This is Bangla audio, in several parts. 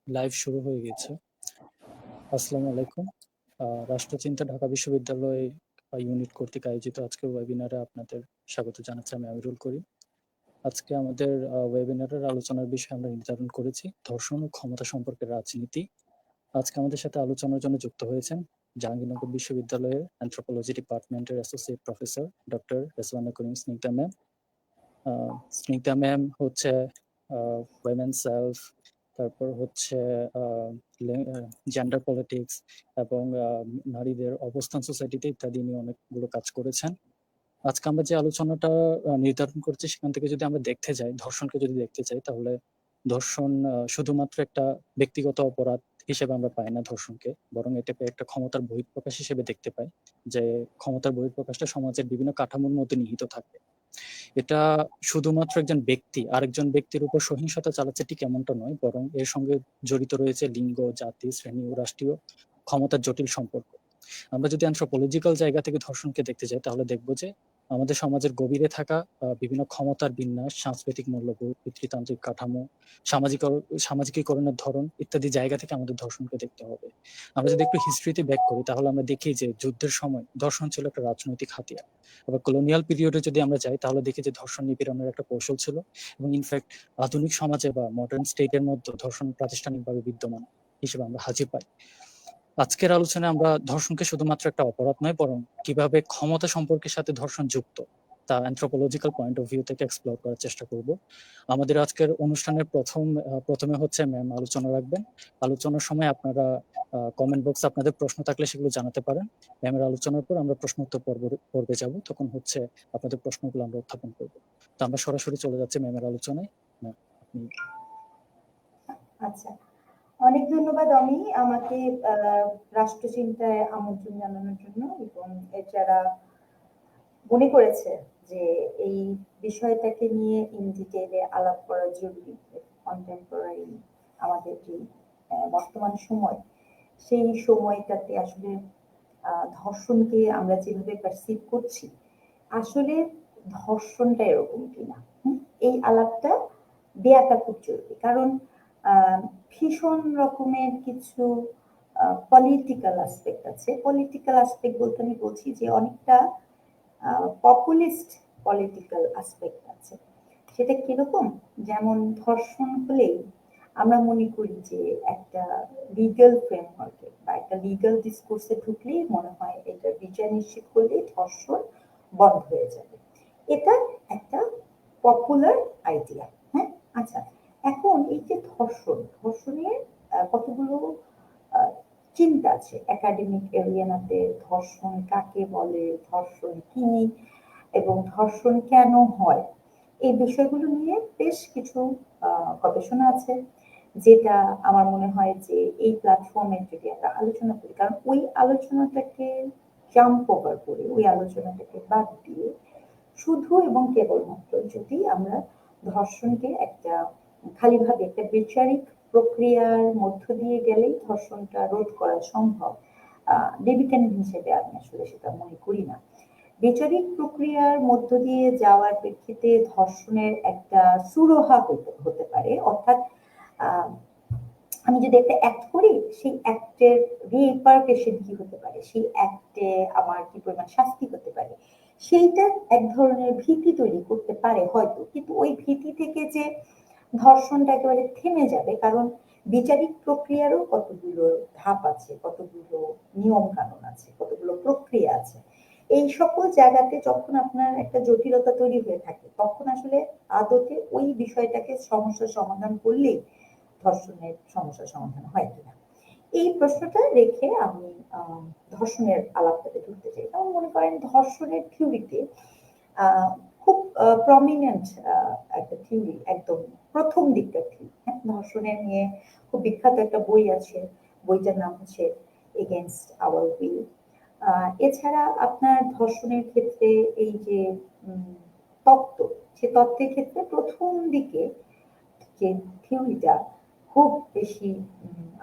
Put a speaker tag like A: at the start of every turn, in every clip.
A: লাইভ শুরু হয়ে গেছে। আসসালামু আলাইকুম। রাষ্ট্রচিন্তা ঢাকা বিশ্ববিদ্যালয় ইউনিট কর্তৃক আয়োজিত আজকের ওয়েবিনারে আপনাদের স্বাগত জানাচ্ছি। আমি আমিরুল করিম। আজকে আমাদের ওয়েবিনারের আলোচনার বিষয় আমরা নির্ধারণ করেছি ধর্ষণ ও ক্ষমতা সম্পর্কে রাজনীতি। আজকে আমাদের সাথে আলোচনার জন্য যুক্ত হয়েছেন জাহাঙ্গীরনগর বিশ্ববিদ্যালয়ের অ্যানথ্রোপোলজি ডিপার্টমেন্টের অ্যাসোসিয়েট প্রফেসর ডক্টর রেজওয়ানা করিম স্নিগ্ধা ম্যাম। স্নিগ্ধা ম্যাম হচ্ছে ওয়েমেন সেলফ, তারপর হচ্ছে জেন্ডার পলিটিক্স এবং নারীদের অবস্থান সোসাইটিতে ইত্যাদি নিয়ে অনেকগুলো কাজ করেছেন। আজকে আমরা যে আলোচনাটা নির্ধারণ করছি সেখান থেকে যদি আমরা দেখতে যাই, ধর্ষণকে যদি দেখতে চাই, তাহলে ধর্ষণ শুধুমাত্র একটা ব্যক্তিগত অপরাধ হিসেবে আমরা পাই না ধর্ষণকে, বরং এটাকে একটা ক্ষমতার বহিঃপ্রকাশ হিসেবে দেখতে পাই, যে ক্ষমতার বহিঃপ্রকাশটা সমাজের বিভিন্ন কাঠামোর মধ্যে নিহিত থাকে। এটা শুধুমাত্র একজন ব্যক্তি আরেকজন ব্যক্তির উপর সহিংসতা চালাচ্ছে ঠিক এমনটা নয়, বরং এর সঙ্গে জড়িত রয়েছে লিঙ্গ, জাতি, শ্রেণী ও রাষ্ট্রীয় ক্ষমতার জটিল সম্পর্ক। আমরা যদি অ্যানথ্রোপোলজিক্যাল জায়গা থেকে ধর্ষণকে দেখতে যাই, তাহলে দেখবো যে আমাদের সমাজের গভীরে থাকা বিভিন্ন ক্ষমতার বিন্যাস, সাংস্কৃতিক মূল্যবোধ, পিতৃতান্ত্রিক কাঠামো, সামাজিকীকরণের ধরন ইত্যাদি জায়গা থেকে আমাদের ধর্ষণকে দেখতে হবে। আমরা যদি একটু হিস্ট্রিতে ব্যাক করি, তাহলে আমরা দেখি যে যুদ্ধের সময় ধর্ষণ ছিল একটা রাজনৈতিক হাতিয়ার। আবার কলোনিয়াল পিরিয়ডে যদি আমরা যাই, তাহলে দেখি যে ধর্ষণ নিপীড়নের একটা কৌশল ছিল, এবং ইনফ্যাক্ট আধুনিক সমাজে বা মডার্ন স্টেটের মধ্যে ধর্ষণ প্রাতিষ্ঠানিকভাবে বিদ্যমান হিসেবে আমরা হাজির পাই। আজকের আলোচনায় আমরা ধর্ষণকে শুধুমাত্র একটা অপরাধ নয়, বরং কিভাবে ক্ষমতা সম্পর্কের সাথে ধর্ষণ যুক্ত তা অ্যানথ্রোপোলজিক্যাল পয়েন্ট অফ ভিউ থেকে এক্সপ্লোর করার চেষ্টা করব। আমাদের আজকের অনুষ্ঠানের প্রথমে হচ্ছে ম্যাম আলোচনা রাখবেন। আলোচনার সময় আপনারা কমেন্ট বক্সে আপনাদের প্রশ্ন থাকলে সেগুলো জানাতে পারেন। ম্যামের আলোচনার পর আমরা প্রশ্নোত্তর পর্বে যাব, তখন হচ্ছে আপনাদের প্রশ্নগুলো আমরা উত্থাপন করব। তো আমরা সরাসরি চলে যাচ্ছি ম্যামের আলোচনায়। আপনি
B: আচ্ছা, অনেক ধন্যবাদ অমি আমাকে রাষ্ট্রচিন্তায় আমন্ত্রণ জানানোর জন্য, এবং এছাড়া মনে করেছে যে এই বিষয়টাকে নিয়ে ইন ডিটেইলে আলাপ করা জরুরি। কন্টেম্পোরারি আমাদের যে বর্তমান সময়, সেই সময়টাতে আসলে ধর্ষণকে আমরা যেভাবে পারসিভ করছি, আসলে ধর্ষণটা এরকম কিনা, এই আলাপটা দেয়াটা খুব জরুরি। কারণ ভীষণ রকমের কিছু পলিটিক্যাল আসপেক্ট আছে। পলিটিক্যাল আসপেক্ট বলতে আমি বলছি যে অনেকটা পপুলিস্ট পলিটিক্যাল আসপেক্ট আছে। সেটা কিরকম? যেমন ধর্ষণ হলেই আমরা মনে করি যে একটা লিগ্যাল ফ্রেমওয়ার্কে বা একটা লিগ্যাল ডিসকোর্সে ঢুকলেই মনে হয় এটা বিচার নিশ্চিত করলেই ধর্ষণ বন্ধ হয়ে যাবে। এটা একটা পপুলার আইডিয়া। হ্যাঁ, আচ্ছা, এখন এই যে ধর্ষণের কতগুলো চিন্তা আছে একাডেমিক এরিয়ানাতে। ধর্ষণ কাকে বলে, ধর্ষণ কি, এবং ধর্ষণ কেন হয়, এই বিষয়গুলো নিয়ে বেশ কিছু গবেষণা আছে, যেটা আমার মনে হয় যে এই প্ল্যাটফর্মে যদি আমরা আলোচনা করি, কারণ ওই আলোচনাটাকে জাম্প ওভার করে, ওই আলোচনাটাকে বাদ দিয়ে শুধু এবং কেবলমাত্র যদি আমরা ধর্ষণকে একটা খালিভাবে একটা বিচারিক প্রক্রিয়ার মধ্য দিয়ে গেলেই ধর্ষণটা রোধ করা সম্ভব, ডেবিকানিন হিসেবে আমি আসলে সেটা মনে করি না। বিচারিক প্রক্রিয়ার মধ্য দিয়ে যাওয়ার প্রেক্ষিতে ধর্ষণের একটা সুরাহা হতে পারে, অর্থাৎ আমি যদি একটা অ্যাক্ট করি, সেই অ্যাক্টের রিপারকেশন কি হতে পারে, সেই অ্যাক্টে আমার কি পরিমাণ শাস্তি হতে পারে, সেইটা এক ধরনের ভীতি তৈরি করতে পারে হয়তো। কিন্তু ওই ভীতি থেকে যে ধর্ষণটা একেবারে থেমে যাবে, কারণ বিচারিক প্রক্রিয়ারও কতগুলো ধাপ আছে, কতগুলো নিয়ম কানুন আছে, কতগুলো প্রক্রিয়া আছে। এই সকল জায়গাতে যখন আপনার একটা জটিলতা তৈরি হয়ে থাকে, তখন আসলে আদতে ওই বিষয়টাকে সমস্যার সমাধান করলেই ধর্ষণের সমস্যার সমাধান হয় কিনা, এই প্রশ্নটা রেখে আমি ধর্ষণের আলাপটাতে ঢুকতে চাই। যেমন মনে করেন ধর্ষণের থিওরিতে খুব প্রমিনেন্ট একটা থিওরি, একদম প্রথম দিককার থিওরি। ধর্ষণের নিয়ে খুব বিখ্যাত একটা বই আছে, বইটার নাম হচ্ছে এগেইনস্ট আওয়ার উইল। এছাড়া আপনার ধর্ষণের ক্ষেত্রে এই যে তত্ত্ব, সে তত্ত্বের ক্ষেত্রে প্রথম দিকে যে থিওরিটা খুব বেশি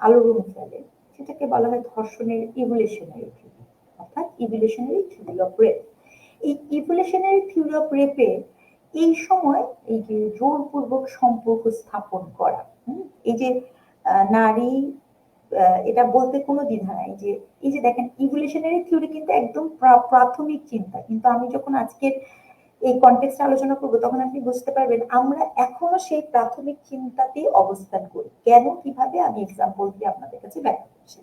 B: আলোড়ন ফেলে, সেটাকে বলা হয় ধর্ষণের ইভলিউশনারি থিওরি, অর্থাৎ ইভলিউশনারি থিওরি অফ রেপ। এই ইভলিউশনারি থিওরি অফ রেপে এই সময় এই যে জোরপূর্বক সম্পর্ক স্থাপন করা, এই যে নারী, এটা বলতে কোনো দ্বিধা নাই যে এই যে দেখেন ইভলিউশনারি থিওরি কিন্তু একদম প্রাথমিক চিন্তা, কিন্তু আমি যখন আজকের এই কনটেক্সটে আলোচনা করবো তখন আপনি বুঝতে পারবেন আমরা এখনো সেই প্রাথমিক চিন্তাতেই অবস্থান করি। কেন, কিভাবে, আমি এক্সাম্পল দিয়ে আপনাদের কাছে ব্যাখ্যা করছি।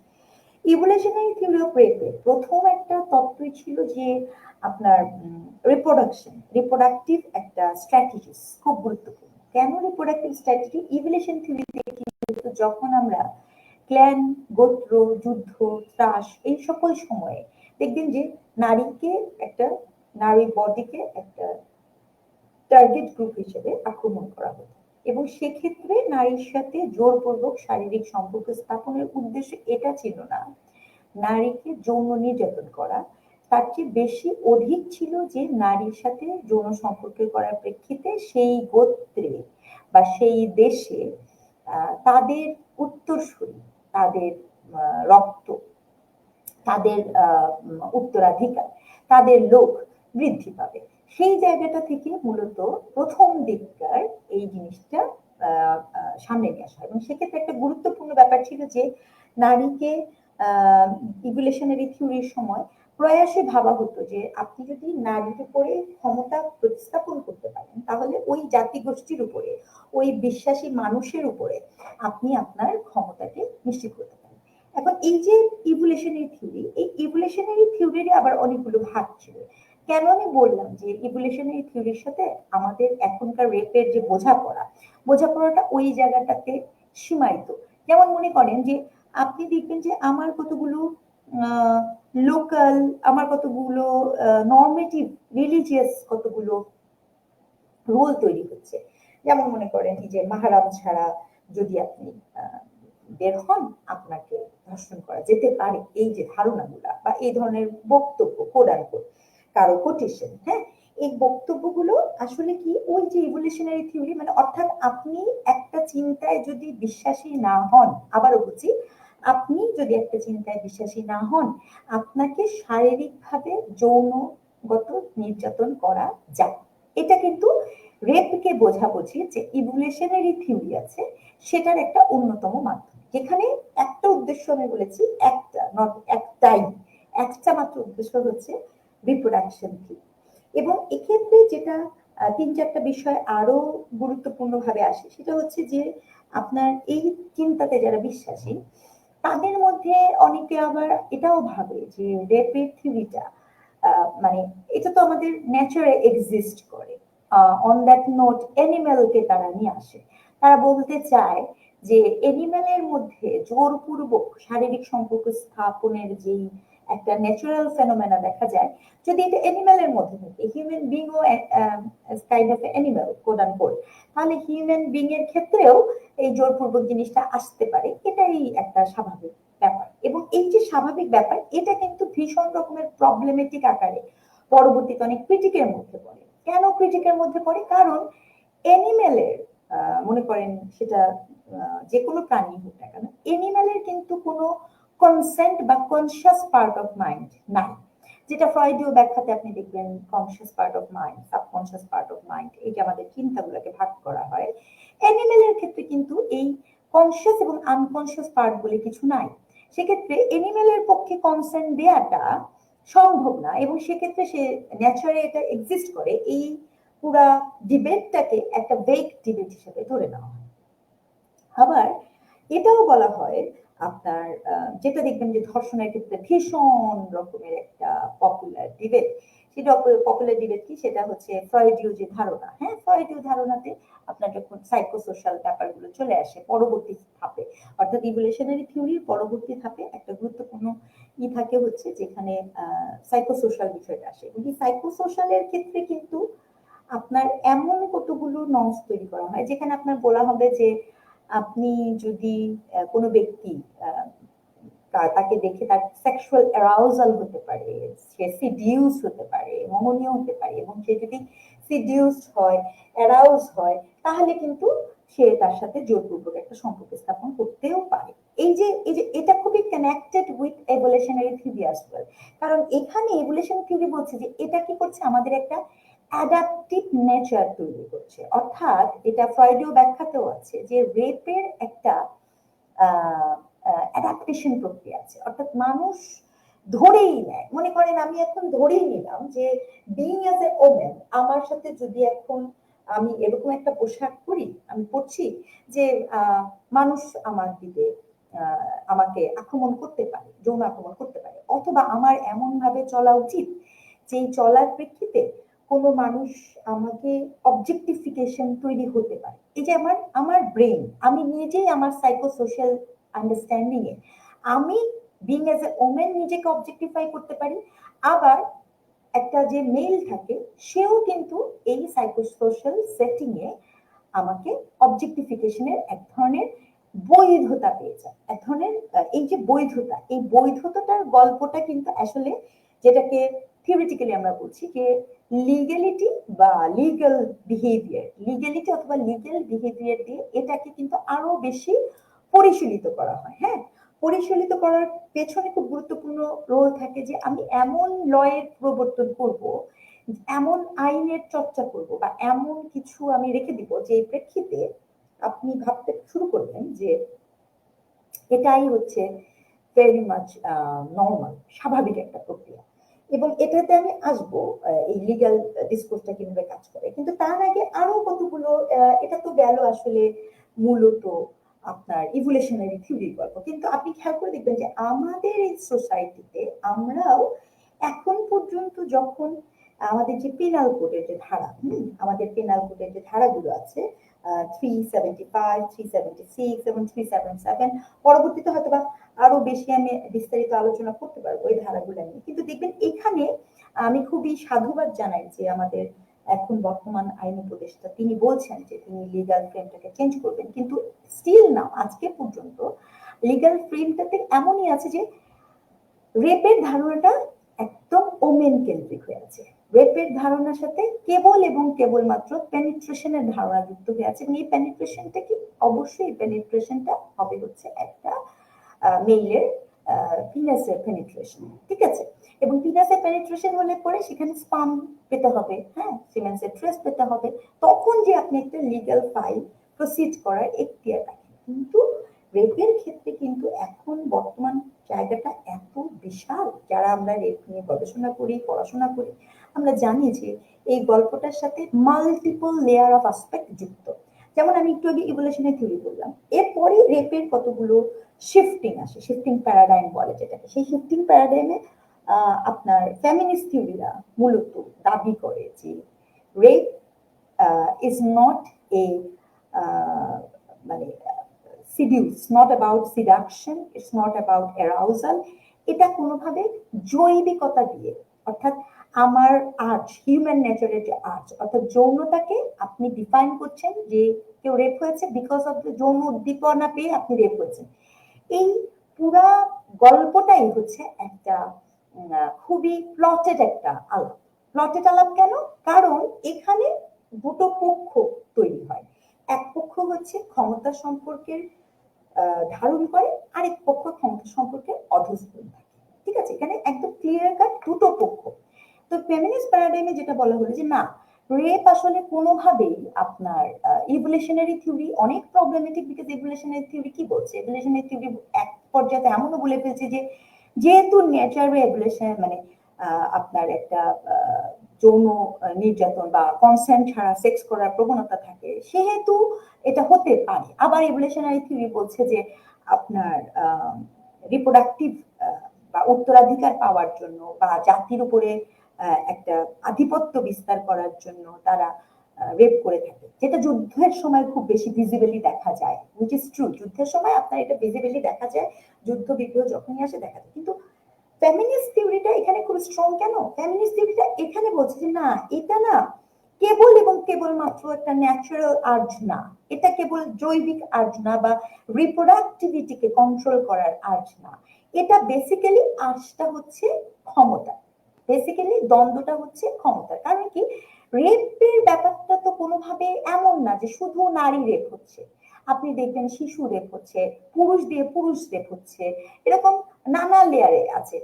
B: ইভলিউশনারি থিওরি অফ রেপের প্রথম একটা তত্ত্বই ছিল যে আপনার রিপ্রোডাক্টিভ একটা স্ট্র্যাটেজি খুব গুরুত্বপূর্ণ। কেন রিপ্রোডাক্টিভ স্ট্র্যাটেজি? ইভলিউশন থিওরিতে কিন্তু যখন আমরা ক্ল্যান, গোত্র, যুদ্ধ, ত্রাস এই সকল সময়ে দেখবেন যে নারীকে একটা, নারী বডিকে একটা টার্গেট গ্রুপ হিসেবে আক্রমণ করা হতো, এবং সেক্ষেত্রে নারীর সাথে জোরপূর্বক শারীরিক সম্পর্ক স্থাপনের উদ্দেশ্য এটা ছিল না নারীকে যৌন নির্যাতন করা, তার চেয়ে বেশি অধিক ছিল যে নারীর সাথে যৌন সম্পর্ক করার প্রেক্ষিতে সেই গোত্রে বা সেই দেশে তাদের উত্তরসূরি, তাদের রক্ত, তাদের উত্তরাধিকার, তাদের লোক বৃদ্ধি পাবে। সেই জায়গাটা থেকে মূলত প্রথম দিককার এই জিনিসটা সামনে নিয়ে আসা, এবং সেক্ষেত্রে একটা গুরুত্বপূর্ণ ব্যাপার ছিল যে নারীকে ইভলিউশনারি থিওরির সময় প্রয়াসে ভাবা হতো যে আপনি যদি নারীর উপরে ক্ষমতা প্রতিস্থাপন করতে পারেন তাহলে ওই জাতিগোষ্ঠীর উপরে, ওই বিশ্বাসী মানুষের উপরে আপনি আপনার ক্ষমতাকে নিশ্চিত করতে পারেন। এখন এই যে ইভলিউশনারি থিওরি, এই ইভলিউশনারি থিওরির আবার অনেকগুলো ভাগ ছিল। কেন আমি বললাম যে ইভলিউশনারি থিওরির সাথে আমাদের এখনকার রেপের যে বোঝাপড়াটা ওই জায়গাটাতে সীমায়িত। যেমন মনে করেন যে আপনি দেখবেন যে আমার কতগুলো লোকাল, আমার কতগুলো নর্মেটিভ রিলিজিয়াস কতগুলো রোল তৈরি হচ্ছে। যেমন মনে করেন যে মাহরাম ছাড়া যদি আপনি বের হন আপনাকে ধর্ষণ করা যেতে পারে, এই যে ধারণাগুলা বা এই ধরনের বক্তব্য, কোরআন কারো কোটেশন, হ্যাঁ, এই বক্তব্যগুলো আসলে কি ওই যে ইভলিউশনারি থিওরি, মানে অর্থাৎ আপনি একটা চিন্তায় যদি বিশ্বাসী না হন, আবারও বলছি, আপনি যদি একটা চিন্তায় বিশ্বাসী না হন আপনাকে শারীরিকভাবে যৌনগত নির্যাতন করা যায়। এটা কিন্তু রেপকে বোঝাবুঝি যে ইভলিউশনারি থিওরি আছে সেটার একটা অন্যতম মাধ্যম, যেখানে একটা উদ্দেশ্য আমি বলেছি, একটা নট একটাই, একটা মাত্র উদ্দেশ্য হচ্ছে রিপ্রোডাকশন থিওরি। এবং এক্ষেত্রে যেটা তিন চারটা বিষয় আরো গুরুত্বপূর্ণ ভাবে আসে সেটা হচ্ছে যে আপনার এই চিন্তাতে যারা বিশ্বাসী তাদের মধ্যে অনেকে আবার এটাও ভাবে যে রেপের থিওরিটা মানে এটা তো আমাদের নেচারে এক্সিস্ট করে। অন দ্যাট নোট অ্যানিম্যালকে তারা নিয়ে আসে, তারা বলতে চায় যে অ্যানিম্যালের মধ্যে জোরপূর্বক শারীরিক সম্পর্ক স্থাপনের যেই একটা ন্যাচারাল ফেনোমেনা দেখা যায়, যদি এটা অ্যানিম্যালের মধ্যে থাকে, হিউম্যান বিং ও kind of animal quote unquote, তাহলে হিউম্যান বিং এর ক্ষেত্রেও এই জোরপূর্বক জিনিসটা আসতে পারে, এটাই একটা স্বাভাবিক ব্যাপার। এবং এই যে স্বাভাবিক ব্যাপার এটা কিন্তু ভীষণ রকমের প্রবলেমেটিক আকারে পরবর্তীতে অনেক ক্রিটিকের মধ্যে পড়ে। কেন ক্রিটিকের মধ্যে পড়ে? কারণ অ্যানিমেলের মনে করেন সেটা যে কোনো প্রাণী হোক না কেন, অ্যানিমেলের কিন্তু কোনো কনসেন্ট বা কনসিয়াস পার্ট অফ মাইন্ড নাই, যেটা ফ্রয়েডীয় ব্যাখ্যাতে আপনি দেখবেন conscious part of mind, subconscious part of mind, এই যে আমাদের চিন্তাগুলোকে ভাগ করা হয়, অ্যানিমেলের ক্ষেত্রে কিন্তু এই কনসিয়াস এবং আনকনসিয়াস পার্ট বলে কিছু নাই। সেক্ষেত্রে অ্যানিমেলের পক্ষে কনসেন্ট দেওয়াটা সম্ভব না, এবং সেক্ষেত্রে সে ন্যাচারে এটা এক্সিস্ট করে, এই পুরা ডিবেটটাকে একটা ভেগ ডিবেট হিসেবে ধরে নেওয়া হয়। আবার এটাও বলা হয় আপনার যেটা দেখবেন যে ধর্ষণের ক্ষেত্রে ভীষণ রকমের একটা পপুলার ডিবেট, সেটা পপুলার ডিবেট কি, সেটা হচ্ছে ফ্রয়েডীয় যে ধারণা, হ্যাঁ, ফ্রয়েডীয় ধারণাতে আপনার যখন সাইকোসোশ্যাল ব্যাপারগুলো চলে আসে পরবর্তী ধাপে, অর্থাৎ ইভলিউশনারি থিওরির পরবর্তী ধাপে একটা গুরুত্বপূর্ণ থাকে হচ্ছে যেখানে সাইকোসোশ্যাল বিষয়টা আসে, এবং এই সাইকোসোশ্যালের ক্ষেত্রে কিন্তু আপনার এমন কতগুলো নর্মস তৈরি করা হয় যেখানে আপনার বলা হবে যে আপনি যদি কোনো ব্যক্তি তাকে দেখে তার সেক্সুয়াল অ্যারাউজাল হতে পারে, সে সিডিউস হতে পারে, মোহনীয় হতে পারে, এবং সে যদি সিডিউসড হয়, অ্যারাউজ হয়, তাহলে কিন্তু সে তার সাথে জোরপূর্বক একটা সম্পর্ক স্থাপন করতেও পারে। এই যে এটা খুবই connected with evolutionary theory as well, কারণ এখানে এভলিউশন থিওরি বলছে যে এটা কি করছে, আমাদের একটা অ্যাডাপটিভ নেচার তৈরি করছে। অর্থাৎ এটা ফ্রয়েডীয় ব্যাখ্যাতেও আছে যে রেপের একটা অ্যাডাপ্টেশন প্রক্রিয়া আছে। অর্থাৎ মানুষ ধরেই নেয়, মনে করেন আমি এখন ধরেই নিলাম যে বিইং অ্যাজ এ ওমেন, আমার সাথে যদি এখন আমি এরকম একটা পোশাক পরি, আমি পড়ছি যে মানুষ আমার দিকে আমাকে আক্রমণ করতে পারে, যৌন আক্রমণ করতে পারে, অথবা আমার এমন ভাবে চলা উচিত যে চলার প্রেক্ষিতে কোনো মানুষ আমাকে অবজেক্টিফিকেশন তৈরি হতে পারে। এই যে আমার আমার ব্রেন, আমি নিজেই আমার সাইকোসোশ্যাল আন্ডারস্ট্যান্ডিং এ আমি বিং এজ এ ওমেন নিজেকে অবজেক্টিফাই করতে পারি, আবার একটা যে মেল থাকে সেও কিন্তু এই সাইকোসোশ্যাল সেটিং এ আমাকে অবজেক্টিফিকেশনের এক ধরনের বৈধতা পেয়ে যায়। এক ধরনের এই যে বৈধতা, এই বৈধতাটার গল্পটা কিন্তু আসলে যেটাকে থিওরিটিক্যালি আমরা বলছি যে লিগ্যালিটি বা লিগ্যাল বিহেভিয়ার, লিগ্যালিটি অথবা লিগ্যাল বিহেভিয়ার দিয়ে এটাকে কিন্তু আরো বেশি পরিশীলিত করা হয়। হ্যাঁ, পরিশীলিত করার পেছনে খুব গুরুত্বপূর্ণ রোল থাকে যে আমি এমন লয়ের প্রবর্তন করব, এমন আইনের চর্চা করব, বা এমন কিছু আমি রেখে দিব যে প্রেক্ষিতে আপনি ভাবতে শুরু করবেন যে এটাই হচ্ছে ভেরি মাচ নর্মাল, স্বাভাবিক একটা প্রক্রিয়া। এবং এটাতে আমি আসবো এই লিগ্যাল ডিসকোর্সটা কিভাবে কাজ করে। কিন্তু তার আগে আরো কতগুলো, এটা তো গেল আসলে মূলত আপনার ইভলিউশনারি থিওরির গল্প, কিন্তু আপনি খেয়াল করে দেখবেন যে আমাদের এই সোসাইটিতে আমরাও এখন পর্যন্ত যখন আমাদের যে পেনাল কোডের যে ধারা, আমাদের পেনাল কোডের যে ধারাগুলো আছে 375, 376 এবং 377, পরবর্তীতে হয়তোবা আরো বেশি আমি বিস্তারিত আলোচনা করতে পারবো এই ধারাগুলো নিয়ে। কিন্তু দেখবেন এখানে আমি খুবই সাধুবাদ জানাই যে আমাদের এখন বর্তমান আইন উপদেষ্টা তিনি বলছেন যে তিনি লিগ্যাল ফ্রেমটাকে চেঞ্জ করবেন, কিন্তু স্টিল না, আজকে পর্যন্ত লিগ্যাল ফ্রেমটাতে এমনই আছে যে রেপের ধারণাটা একদম ওমেন কেন্দ্রিক হয়ে আছে। রেপের ধারণার সাথে কেবল এবং কেবলমাত্র পেনিট্রেশনের ধারণা যুক্ত হয়ে আছে। এবং এই পেনিট্রেশনটা কি, অবশ্যই পেনিট্রেশনটা হবে হচ্ছে একটা মেইলের পিনাসের পেনিট্রেশন, ঠিক আছে। এবং পিনাসের পেনিট্রেশন হলে পরে সেখানে স্পাম পেতে হবে, হ্যাঁ, সিমেন্সের ট্রেস পেতে হবে, তখন যে আপনি একটা লিগ্যাল ফাইল প্রসিড করার এখতিয়ার রাখেন। কিন্তু রেপের ক্ষেত্রে কিন্তু এখন বর্তমান জায়গাটা এত বিশাল, যারা আমরা রেপ নিয়ে গবেষণা করি, পড়াশোনা করি, আমরা জানি যে এই গল্পটার সাথে মাল্টিপল লেয়ার অফ আসপেক্ট যুক্ত। যেমন আমি একটু আগে ইভলিউশনারি থিওরি বললাম, এরপরে রেপের কতগুলো শিফটিং আসে, শিফটিং প্যারাডাইম বলে যেটাকে। সেই শিফটিং প্যারাডাইমে আপনার ফেমিনিস্ট থিওরিরা মূলত দাবি করে যে রেপ ইজ নট এ মানে seduce, not about seduction, it's not about arousal, এটা কোনোভাবে জৈবিকতা দিয়ে, অর্থাৎ আমার আর্জ, হিউম্যান নেচারের যে আর্জ, অর্থাৎ যৌনতাকে আপনি ডিফাইন করছেন যে কেউ রেপ হয়েছে বিকজ অফ দ্য যৌন উদ্দীপনা পেয়ে আপনি রেপ হয়েছেন। এই পুরা গল্পটাই হচ্ছে একটা খুবই প্লটেড একটা আলাপ। প্লটেড আলাপ কেন? কারণ এখানে দুটো পক্ষ তৈরি হয়। এক পক্ষ হচ্ছে ক্ষমতা সম্পর্কের ধারণ করে, আরেক পক্ষ ক্ষমতা সম্পর্কে অধস্তন থাকে, ঠিক আছে। এখানে একদম ক্লিয়ার কাট দুটো পক্ষ। তো ফেমিনিস্ট প্যারাডাইমে যেটা বলা হলো যে না, রেপ আসলে কোনোভাবেই আপনার ইভলিউশনারি থিওরি অনেক প্রবলেমেটিক, বিকজ ইভলিউশনারি থিওরি কি বলছে, ইভলিউশনারি থিওরি এক পর্যায়ে এমনও বলে ফেলছে যে যেহেতু নেচার ইভলিউশন মানে আপনার একটা যৌন নির্যাতন বা কনসেন্ট ছাড়া সেক্স করার প্রবণতা থাকে, সেহেতু এটা হতে পারে। আবার ইভলিউশনারি থিওরি বলছে যে আপনার রিপ্রোডাক্টিভ বা উত্তরাধিকার পাওয়ার জন্য বা জাতির উপরে একটা আধিপত্য বিস্তার করার জন্য তারা রেপ করে থাকে, যেটা যুদ্ধের সময় খুব বেশি ভিজিবলি দেখা যায়, হুইচ ইজ ট্রু। যুদ্ধের সময় আপনার এটা ভিজিবলি দেখা যায়, যুদ্ধ বিগ্রহ যখনই আসে দেখা যায়। কিন্তু ফেমিনিস্ট থিওরিটা এখানে খুব স্ট্রং কেন? ফেমিনিস্ট থিওরিটা এখানে বলছে যে না, এটা না কেবল এবং কেবলমাত্র একটা ন্যাচারাল আর্জ না, এটা কেবল জৈবিক আর্জ না বা রিপ্রোডাক্টিভিটিকে কন্ট্রোল করার আর্জ না, এটা বেসিক্যালি আর্জটা হচ্ছে ক্ষমতা, বেসিক্যালি দ্বন্দ্বটা হচ্ছে ক্ষমতা। কারণ কি, রেপের ব্যাপারটা তো কোনোভাবে এমন না যে শুধু নারী রেপ হচ্ছে, আপনি দেখবেন শিশু রেপ হচ্ছে, পুরুষ দিয়ে পুরুষ রেপ হচ্ছে, এরকম নানা লেয়ারে আছে।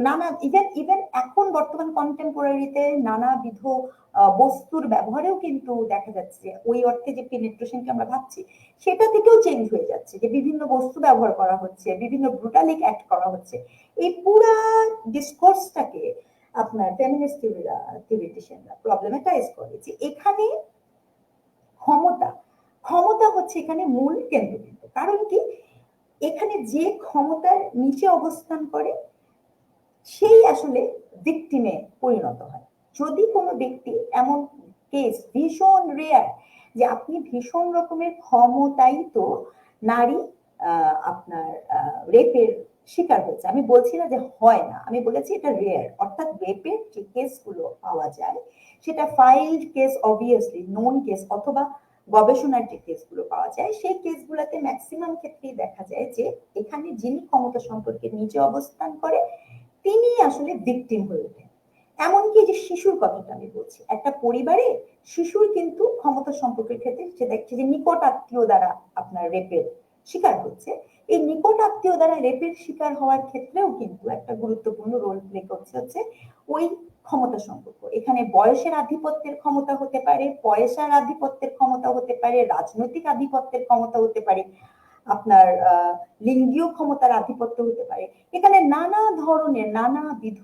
B: নানা ইভেন এখন বর্তমান কন্টেম্পোরারিতে নানাবিধ বস্তুর ব্যবহারেও কিন্তু দেখা যাচ্ছে যে ওই অর্থে যে পেনিট্রেশনকে আমরা ভাবছি সেটা থেকেও চেঞ্জ হয়ে যাচ্ছে, যে বিভিন্ন বস্তু ব্যবহার করা হচ্ছে, বিভিন্ন ব্রুটালিক অ্যাক্ট করা হচ্ছে। এই পুরা ডিসকোর্সটাকে আপনার ফেমিনিস্ট থিওরিটিশিয়ানরা প্রবলেমেটাইজ করে যে এখানে ক্ষমতা হচ্ছে এখানে মূল কেন্দ্রবিন্দু। কারণ কি, এখানে যে ক্ষমতার নিচে অবস্থান করে সেই আসলে ভিকটিমে পরিণত হয়। যদি কোনো ব্যক্তি, এমন কেস ভীষণ রেয়ার যে আপনি ভীষণ রকমের ক্ষমতায়িত নারী আপনার রেপের শিকার হয়েছে, আমি বলছি না যে হয় না, আমি বলেছি এটা রেয়ার। অর্থাৎ রেপের যে কেসগুলো পাওয়া যায় সেটা ফাইলড কেস, অবভিয়াসলি নোন কেস, অথবা গবেষণার যে কেসগুলো পাওয়া যায় সেই কেসগুলোতে ম্যাক্সিমাম ক্ষেত্রেই দেখা যায় যে এখানে যিনি ক্ষমতা সম্পর্কে নিচে অবস্থান করে তিনি আসলে ভিকটিম হয়ে ওঠেন। এমনকি যে শিশুর কথাটা আমি বলছি, একটা পরিবারে শিশুর কিন্তু ক্ষমতা সম্পর্কের ক্ষেত্রে সে দেখছে যে নিকট আত্মীয় দ্বারা আপনার রেপের শিকার হচ্ছে। এই নিকট আত্মীয় দ্বারা রেপের শিকার হওয়ার ক্ষেত্রেও কিন্তু একটা গুরুত্বপূর্ণ রোল প্লে করছে ওই ক্ষমতা সম্পর্ক। এখানে বয়সের আধিপত্যের ক্ষমতা হতে পারে, পয়সার আধিপত্যের ক্ষমতা হতে পারে, রাজনৈতিক আধিপত্যের ক্ষমতা হতে পারে, আপনার লিঙ্গীয় ক্ষমতার আধিপত্য হতে পারে। এখানে নানা ধরনের নানাবিধ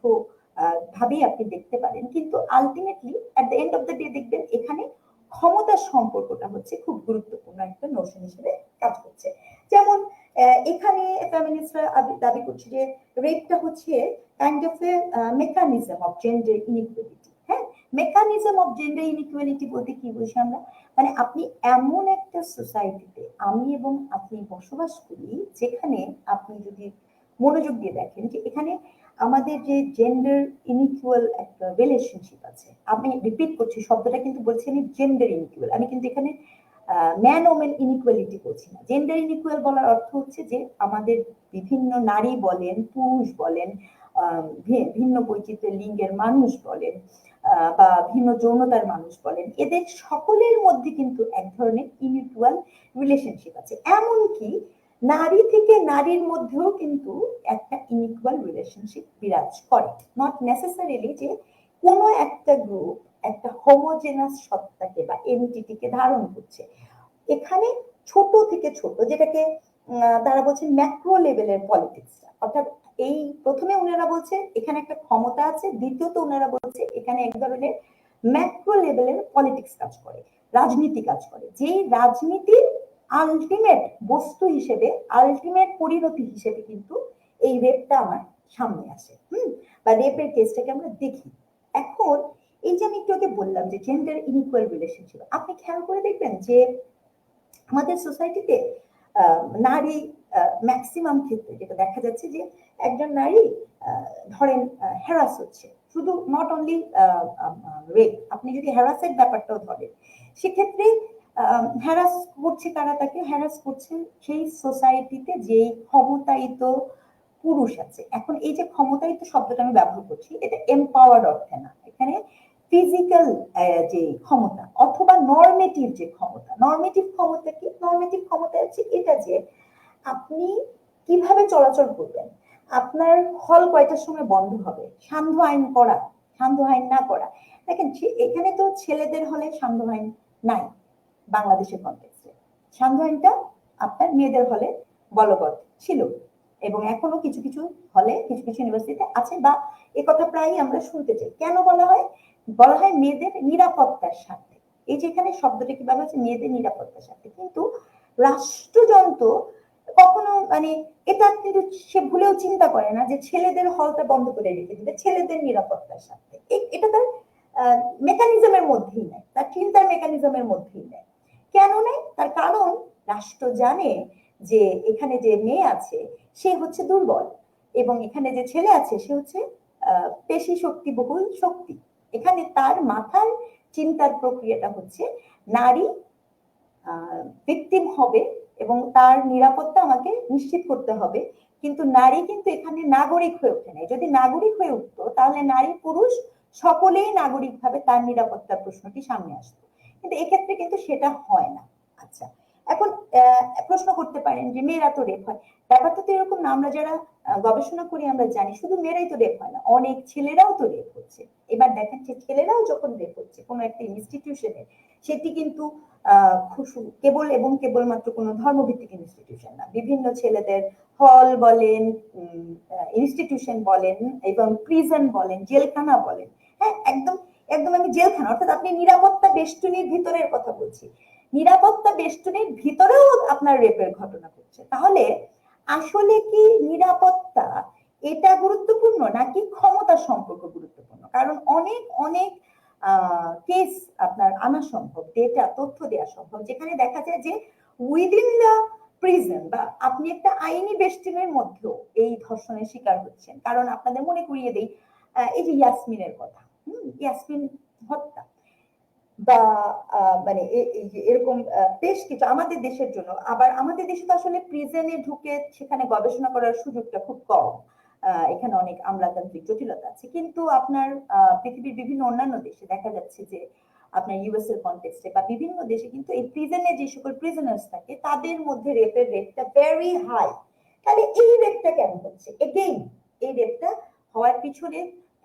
B: ভাবে আপনি দেখতে পারেন, কিন্তু ultimately at the end of the day দেখবেন এখানে ক্ষমতার সম্পর্কটা হচ্ছে খুব গুরুত্বপূর্ণ একটা নোশন হিসেবে কাজ করছে। যেমন এখানে ফেমিনিস্টরা দাবি করছে যে রেপটা হচ্ছে kind of A mechanism of gender inequality. হ্যাঁ, মেকানিজম অফ জেন্ডার ইনইকুয়ালিটি বলতে কি বুঝি আমরা, মানে আপনি এমন একটা সোসাইটিতে আমি এবং আপনি বসবাস করি যেখানে আপনি যদি মনোযোগ দিয়ে দেখেন যে এখানে আমাদের যে জেন্ডার ইনইকুয়াল একটা রিলেশনশিপ আছে। আমি রিপিট করছি শব্দটা, কিন্তু বলছি আমি জেন্ডার ইনইকুয়াল, আমি কিন্তু এখানে ম্যান ওমেন ইনইকুয়ালিটি করছি না। জেন্ডার ইনইকুয়াল বলার অর্থ হচ্ছে যে আমাদের বিভিন্ন নারী বলেন, পুরুষ বলেন, ভিন্ন বৈচিত্র্যের লিঙ্গের মানুষ বলেন, বা ভিন্ন যৌনতার মানুষ বলেন, এদের সকলের মধ্যে কিন্তু এক ধরনের ইনইকুয়াল রিলেশনশিপ আছে। এমনকি নারী থেকে নারীর মধ্যেও কিন্তু একটা ইনইকুয়াল রিলেশনশিপ বিরাজ করে। নট নেসেসারিলি যে কোনো একটা গ্রুপ একটা হোমোজেনাস সত্তাকে বা এন্টিটিকে ধারণ করছে। এখানে ছোট থেকে ছোট, যেটাকে তারা বলছে ম্যাক্রো লেভেলের পলিটিক্স, অর্থাৎ এই প্রথমে ওনারা বলছে এখানে একটা ক্ষমতা আছে, দ্বিতীয়ত ওনারা বলছে এখানে এক ধরনের ম্যাক্রো লেভেলের পলিটিক্স কাজ করে, রাজনীতি কাজ করে, যে রাজনীতির আলটিমেট বস্তু হিসেবে, আলটিমেট পরিণতি হিসেবে কিন্তু এই রেপটা আমার সামনে আসে, বা রেপের কেসটাকে আমরা দেখি। এখন এই যে আমি একটু আগে বললাম যে জেন্ডার ইনইকুয়াল রিলেশনশিপ, আপনি খেয়াল করে দেখবেন যে আমাদের সোসাইটিতে নারী ম্যাক্সিমাম ক্ষেত্রে যেটা দেখা যাচ্ছে যে একজন নারী ধরেন হ্যারাস হচ্ছে, শুধু নট অনলি রেপ, আপনি যদি হ্যারাসের ব্যাপারটাও ধরেন সেক্ষেত্রে হ্যারাস করছে কারা, তাকে হ্যারাস করছে সেই সোসাইটিতে যেই ক্ষমতায়িত পুরুষ আছে। এখন এই যে ক্ষমতায়িত শব্দটা আমি ব্যবহার করছি, এটা এম্পাওয়ার্ড অর্থে না, এখানে ফিজিক্যাল যে ক্ষমতা অথবা নরমেটিভ যে ক্ষমতা। নরমেটিভ ক্ষমতা কি? নরমেটিভ ক্ষমতা হচ্ছে এটা যে আপনি কিভাবে চলাচল করবেন, আপনার হল কয়টার সময় বন্ধ হবে, সান্ধ্য আইন করা, সান্ধ্য আইন না করা। দেখেন এখানে তো ছেলেদের হলে সান্ধ্য আইন নাই বাংলাদেশের কনটেক্সটে, সান্ধ্য আইনটা আপনার মেয়েদের হলে বলবৎ ছিল এবং এখনো কিছু কিছু হলে কিছু কিছু ইউনিভার্সিটিতে আছে, বা একথা প্রায়ই আমরা শুনতে চাই। কেন বলা হয়? বলা হয় মেয়েদের নিরাপত্তার স্বার্থে। এই যে এখানে শব্দটা কি ব্যবহার হচ্ছে, মেয়েদের নিরাপত্তার স্বার্থে, কিন্তু রাষ্ট্রযন্ত্র কখনো মানে এটা কিন্তু সে ভুলেও চিন্তা করে না যে ছেলেদের হলটা বন্ধ করে রেখে দিবে ছেলেদের নিরাপত্তার স্বার্থে। এটা তার মেকানিজমের মধ্যেই নেই, তার চিন্তার মেকানিজমের মধ্যেই নেই। কেন নেই? তার কারণ রাষ্ট্র জানে যে এখানে যে মেয়ে আছে সে হচ্ছে দুর্বল এবং এখানে যে ছেলে আছে সে হচ্ছে পেশি শক্তি বহুল শক্তি। এখানে তার মাথার চিন্তার প্রক্রিয়াটা হচ্ছে নারী ভিকটিম হবে এবং তার নিরাপত্তা আমাকে নিশ্চিত করতে হবে, কিন্তু নারী কিন্তু এখানে নাগরিক হয়ে ওঠে না। যদি নাগরিক হয়ে উঠতো তাহলে নারী পুরুষ সকলেই নাগরিকভাবে তার নিরাপত্তার প্রশ্নটি সামনে আসতো, কিন্তু এক্ষেত্রে কিন্তু সেটা হয় না। আচ্ছা, এখন প্রশ্ন করতে পারেন যে মেয়েরা তো রেপ হয়, ব্যাপারটা তো এরকম না। আমরা যারা গবেষণা করি আমরা জানি শুধু মেয়েরাই তো রেপ হয় না, অনেক ছেলেরাও তো রেপ হচ্ছে। এবার দেখেন যে ছেলেরাও যখন রেপ হচ্ছে কোনো একটা ইনস্টিটিউশনে, সেটি কিন্তু কেবল এবং কেবলমাত্র কোনো ধর্মভিত্তিক ইনস্টিটিউশন না, বিভিন্ন ছেলেদের হল বলেন, ইনস্টিটিউশন বলেন, এবং প্রিজন বলেন, জেলখানা বলেন, হ্যাঁ একদম একদম আমি জেলখানা, অর্থাৎ আপনি নিরাপত্তা বেষ্টনীর ভিতরের কথা বলছি, নিরাপত্তা বেষ্টনীর ভিতরেও আপনার রেপের ঘটনা ঘটছে। তাহলে আসলে কি নিরাপত্তা এটা গুরুত্বপূর্ণ নাকি ক্ষমতার সম্পর্ক গুরুত্বপূর্ণ? কারণ অনেক অনেক কেস আপনার আনা সম্ভব, ডেটা তথ্য দেওয়া সম্ভব, যেখানে দেখা যায় যে উইদিন দ্য প্রিজন বা আপনি একটা আইনি বেষ্টনীর মধ্যেও এই ধর্ষণের শিকার হচ্ছেন। কারণ আপনাদের মনে করিয়ে দেই, এই যে ইয়াসমিনের কথা, ইয়াসমিন হত্যা বা মানে এরকম বেশ কিছু আমাদের দেশের জন্য, আবার আমাদের দেশে তো আসলে প্রিজনে ঢুকে সেখানে গবেষণা করার সুযোগটা খুব কম, এখানে অনেক আমলাতান্ত্রিক জটিলতা আছে। কিন্তু আপনার পৃথিবীর বিভিন্ন অন্যান্য দেশে দেখা যাচ্ছে যে আপনার ইউএস এর কনটেক্সটে বা বিভিন্ন দেশে কিন্তু এই প্রিজনে যে সকল প্রিজনার্স থাকে তাদের মধ্যে রেপের রেটটা ভেরি হাই। তাহলে এই রেপটা কেন হচ্ছে? এগেইন এই রেপটা হওয়ার পিছনে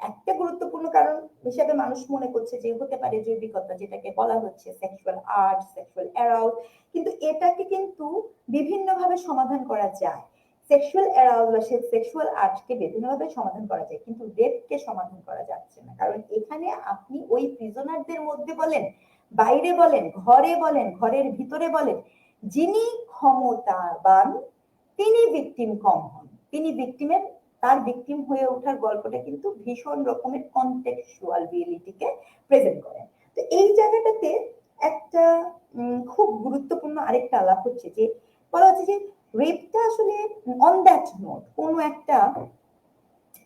B: একটা গুরুত্বপূর্ণ কারণ হিসেবে মানুষ মনে করছে যে হতে পারে জৈবিকতা, যেটাকে বলা হচ্ছে সেক্সুয়াল আর্ট, সেক্সুয়াল অ্যারাউজ। কিন্তু এটাকে কিন্তু বিভিন্নভাবে সমাধান করা যায়। সেক্সুয়াল অ্যারাউজ বা সেক্সুয়াল আর্টকে বিভিন্নভাবে সমাধান করা যায়, কিন্তু রেপকে সমাধান করা যাচ্ছে না। কারণ এখানে আপনি ওই প্রিজনারদের মধ্যে বলেন, বাইরে বলেন, ঘরে বলেন, ঘরের ভিতরে বলেন, যিনি ক্ষমতাবান তিনি ভিকটিম কম হন, তিনি ভিকটিমের তার ভিকটিম হয়ে ওঠার গল্পটা কিন্তু ভীষণ রকমের কনটেক্সচুয়াল রিয়েলিটিকে প্রেজেন্ট করে। তো এই জায়গাটাতে একটা খুব গুরুত্বপূর্ণ আরেকটা আলাপ হচ্ছে যে বলা হচ্ছে যে রেপটা আসলে অন দ্যাট নোট কোনো একটা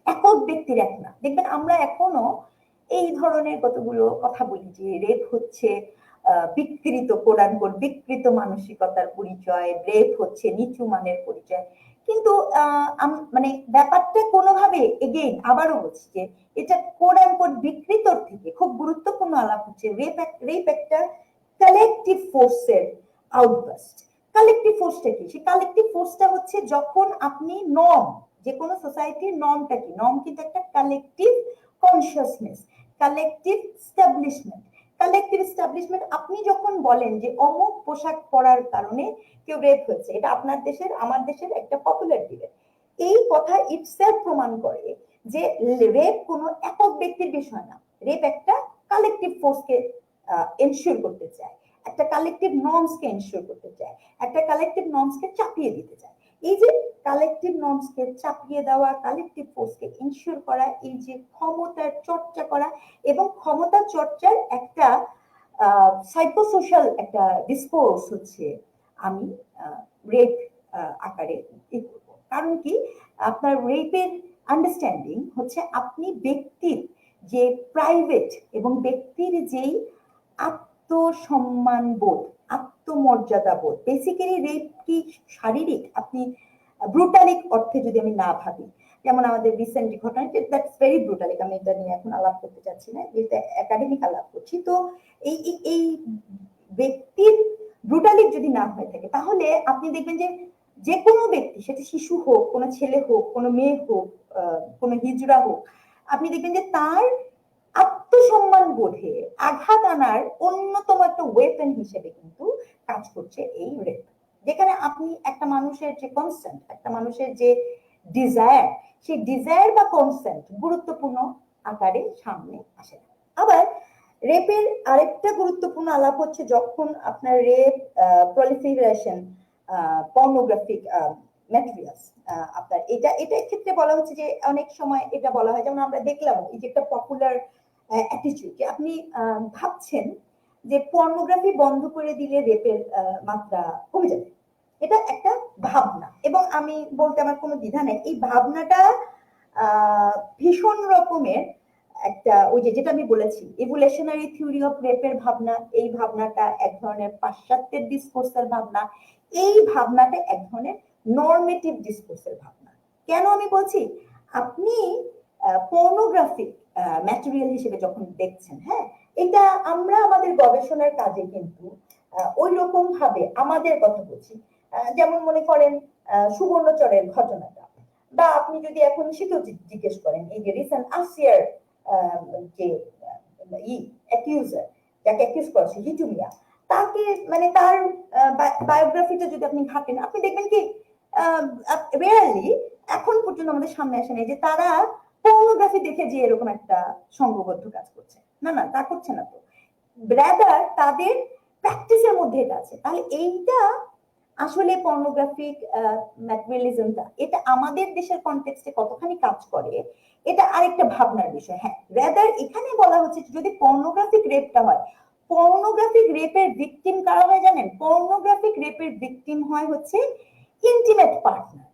B: একক ব্যক্তির এক না। দেখবেন আমরা এখনো এই ধরনের কতগুলো কথা বলি যে রেপ হচ্ছে বিকৃত, কোরআন বিকৃত মানসিকতার পরিচয়, রেপ হচ্ছে নিচু মানের পরিচয়। কিন্তু মানে ব্যাপারটা কোনোভাবে এগেইন আবারও বলছি যে এটা কোরআন বিকৃতর থেকে খুব গুরুত্বপূর্ণ আলাপ হচ্ছে রেপ একটা কালেকটিভ ফোর্সের আউটবাস্ট। কালেকটিভ ফোর্সটা কি? সেই কালেকটিভ ফোর্সটা হচ্ছে যখন আপনি নর্ম, যে কোনো সোসাইটির নর্মটা কি? নর্ম কিন্তু একটা collective consciousness, collective establishment. Collective establishment, আপনি যখন বলেন যে অমুক পোশাক পরার কারণে কেউ রেপ হয়েছে, এটা আপনার দেশের আমার দেশের একটা পপুলার ডিবেট, এই কথা ইটসেলফ প্রমাণ করে যে রেপ কোনো একক ব্যক্তির বিষয় না, রেপ একটা কালেকটিভ ফোর্সকে এনশিওর করতে চায়, একটা কালেকটিভ নর্মসকে এনশিওর করতে চায়, একটা কালেকটিভ নর্মসকে চাপিয়ে দিতে চায়। এই যে কালেকটিভ নর্মসকে চাপিয়ে দেওয়া, কালেকটিভ ফোর্সকে এনশিওর করা, এই যে ক্ষমতার চর্চা করা, এবং ক্ষমতা চর্চার একটা সাইকোসোশ্যাল একটা ডিসকোর্স হচ্ছে আমি রেপ আকারে করব। কারণ কি? আপনার রেপের আন্ডারস্ট্যান্ডিং হচ্ছে আপনি ব্যক্তির যে প্রাইভেট এবং ব্যক্তির যেই আত্মসম্মান বোধ, আত্মমর্যাদা বোধ, বেসিক্যালি রেপ কি শারীরিক, আপনি ব্রুটালিক অর্থে যদি আমি না ভাবি, যেমন আমাদের রিসেন্ট ঘটনা, দ্যাটস ভেরি ব্রুটালিক, আমি এটা নিয়ে এখন আলাপ করতে চাচ্ছি না, এটা একাডেমিক আলাপ করছি। তো এই এই ব্যক্তির ব্রুটালিক যদি না হয়ে থাকে, তাহলে আপনি দেখবেন যে যে কোনো ব্যক্তি, সেটা শিশু হোক, কোনো ছেলে হোক, কোনো মেয়ে হোক, কোনো হিজড়া হোক, আপনি দেখবেন যে তার আত্মসম্মান বোধে আঘাত আনার অন্যতম একটা ওয়েপন হিসেবে কিন্তু কাজ করছে এই রেপ। যেখানে আপনি একটা মানুষের যে কনসেন্ট, একটা মানুষের যে ডিজায়ার, সেই ডিজায়ার বা কনসেন্ট গুরুত্বপূর্ণ আকারে সামনে আসে না। আবার রেপের আরেকটা গুরুত্বপূর্ণ আলাপ হচ্ছে যখন আপনার রেপ প্রলিফারেশন পর্নোগ্রাফিক ম্যাটেরিয়ালস, আপনার এটা ক্ষেত্রে বলা হচ্ছে যে অনেক সময় এটা বলা হয়, যেমন আমরা দেখলাম এই যে একটা পপুলার অ্যাটিটিউড, যে আপনি ভাবছেন যে পর্নোগ্রাফি বন্ধ করে দিলে রেপের মাত্রা কমে যাবে, এটা একটা ভাবনা, এবং আমি বলতে আমার কোনো দ্বিধা নেই, এই ভাবনাটা ভীষণ রকমের একটা, ওই যে যেটা আমি বলেছি ইভোলিউশনারি থিওরি অফ রেপের ভাবনা, এই ভাবনাটা এক ধরনের পাশ্চাত্যের ডিসকোর্সের ভাবনা, এই ভাবনাটা এক ধরনের নরমেটিভ ডিসকোর্সের ভাবনা। কেন আমি বলছি? আপনি পর্নোগ্রাফিক ম্যাটেরিয়াল হিসেবে যখন দেখছেন, হ্যাঁ, এটা আমরা আমাদের গবেষণার কাজে কিন্তু ওই রকম ভাবে আমাদের কথা বলছি, যেমন মনে করেন সুবর্ণচরের ঘটনাটা, বা আপনি যদি এখন সেটাও জিজ্ঞেস করেন, এই যে রিসেন্ট আসিয়ার যে অ্যাকিউজার, যাকে অ্যাকিউজ করেছে হিটু মিয়া, তাকে মানে তার বায়োগ্রাফিটা যদি আপনি ঘাটেন, আপনি দেখবেন কি রিয়েলি এখন পর্যন্ত আমাদের সামনে আসে নাই যে তারা পর্নোগ্রাফি দেখে যে এরকম একটা সংঘবদ্ধ কাজ করছে। না না, তা করছে না তো, ব্রাদার তাদের প্র্যাকটিসের মধ্যে এটা আছে। তাহলে এইটা আসলে পর্নোগ্রাফিক ম্যাটেরিয়ালিজমটা এটা আমাদের দেশের কনটেক্সটে কতখানি কাজ করে, এটা আরেকটা ভাবনার বিষয়। হ্যাঁ, রাদার এখানে বলা হচ্ছে যদি পর্নোগ্রাফিক রেপটা হয়, পর্নোগ্রাফিক রেপের ভিকটিম কারা হয় জানেন? পর্নোগ্রাফিক রেপের ভিকটিম হয় হচ্ছে ইন্টিমেট পার্টনার।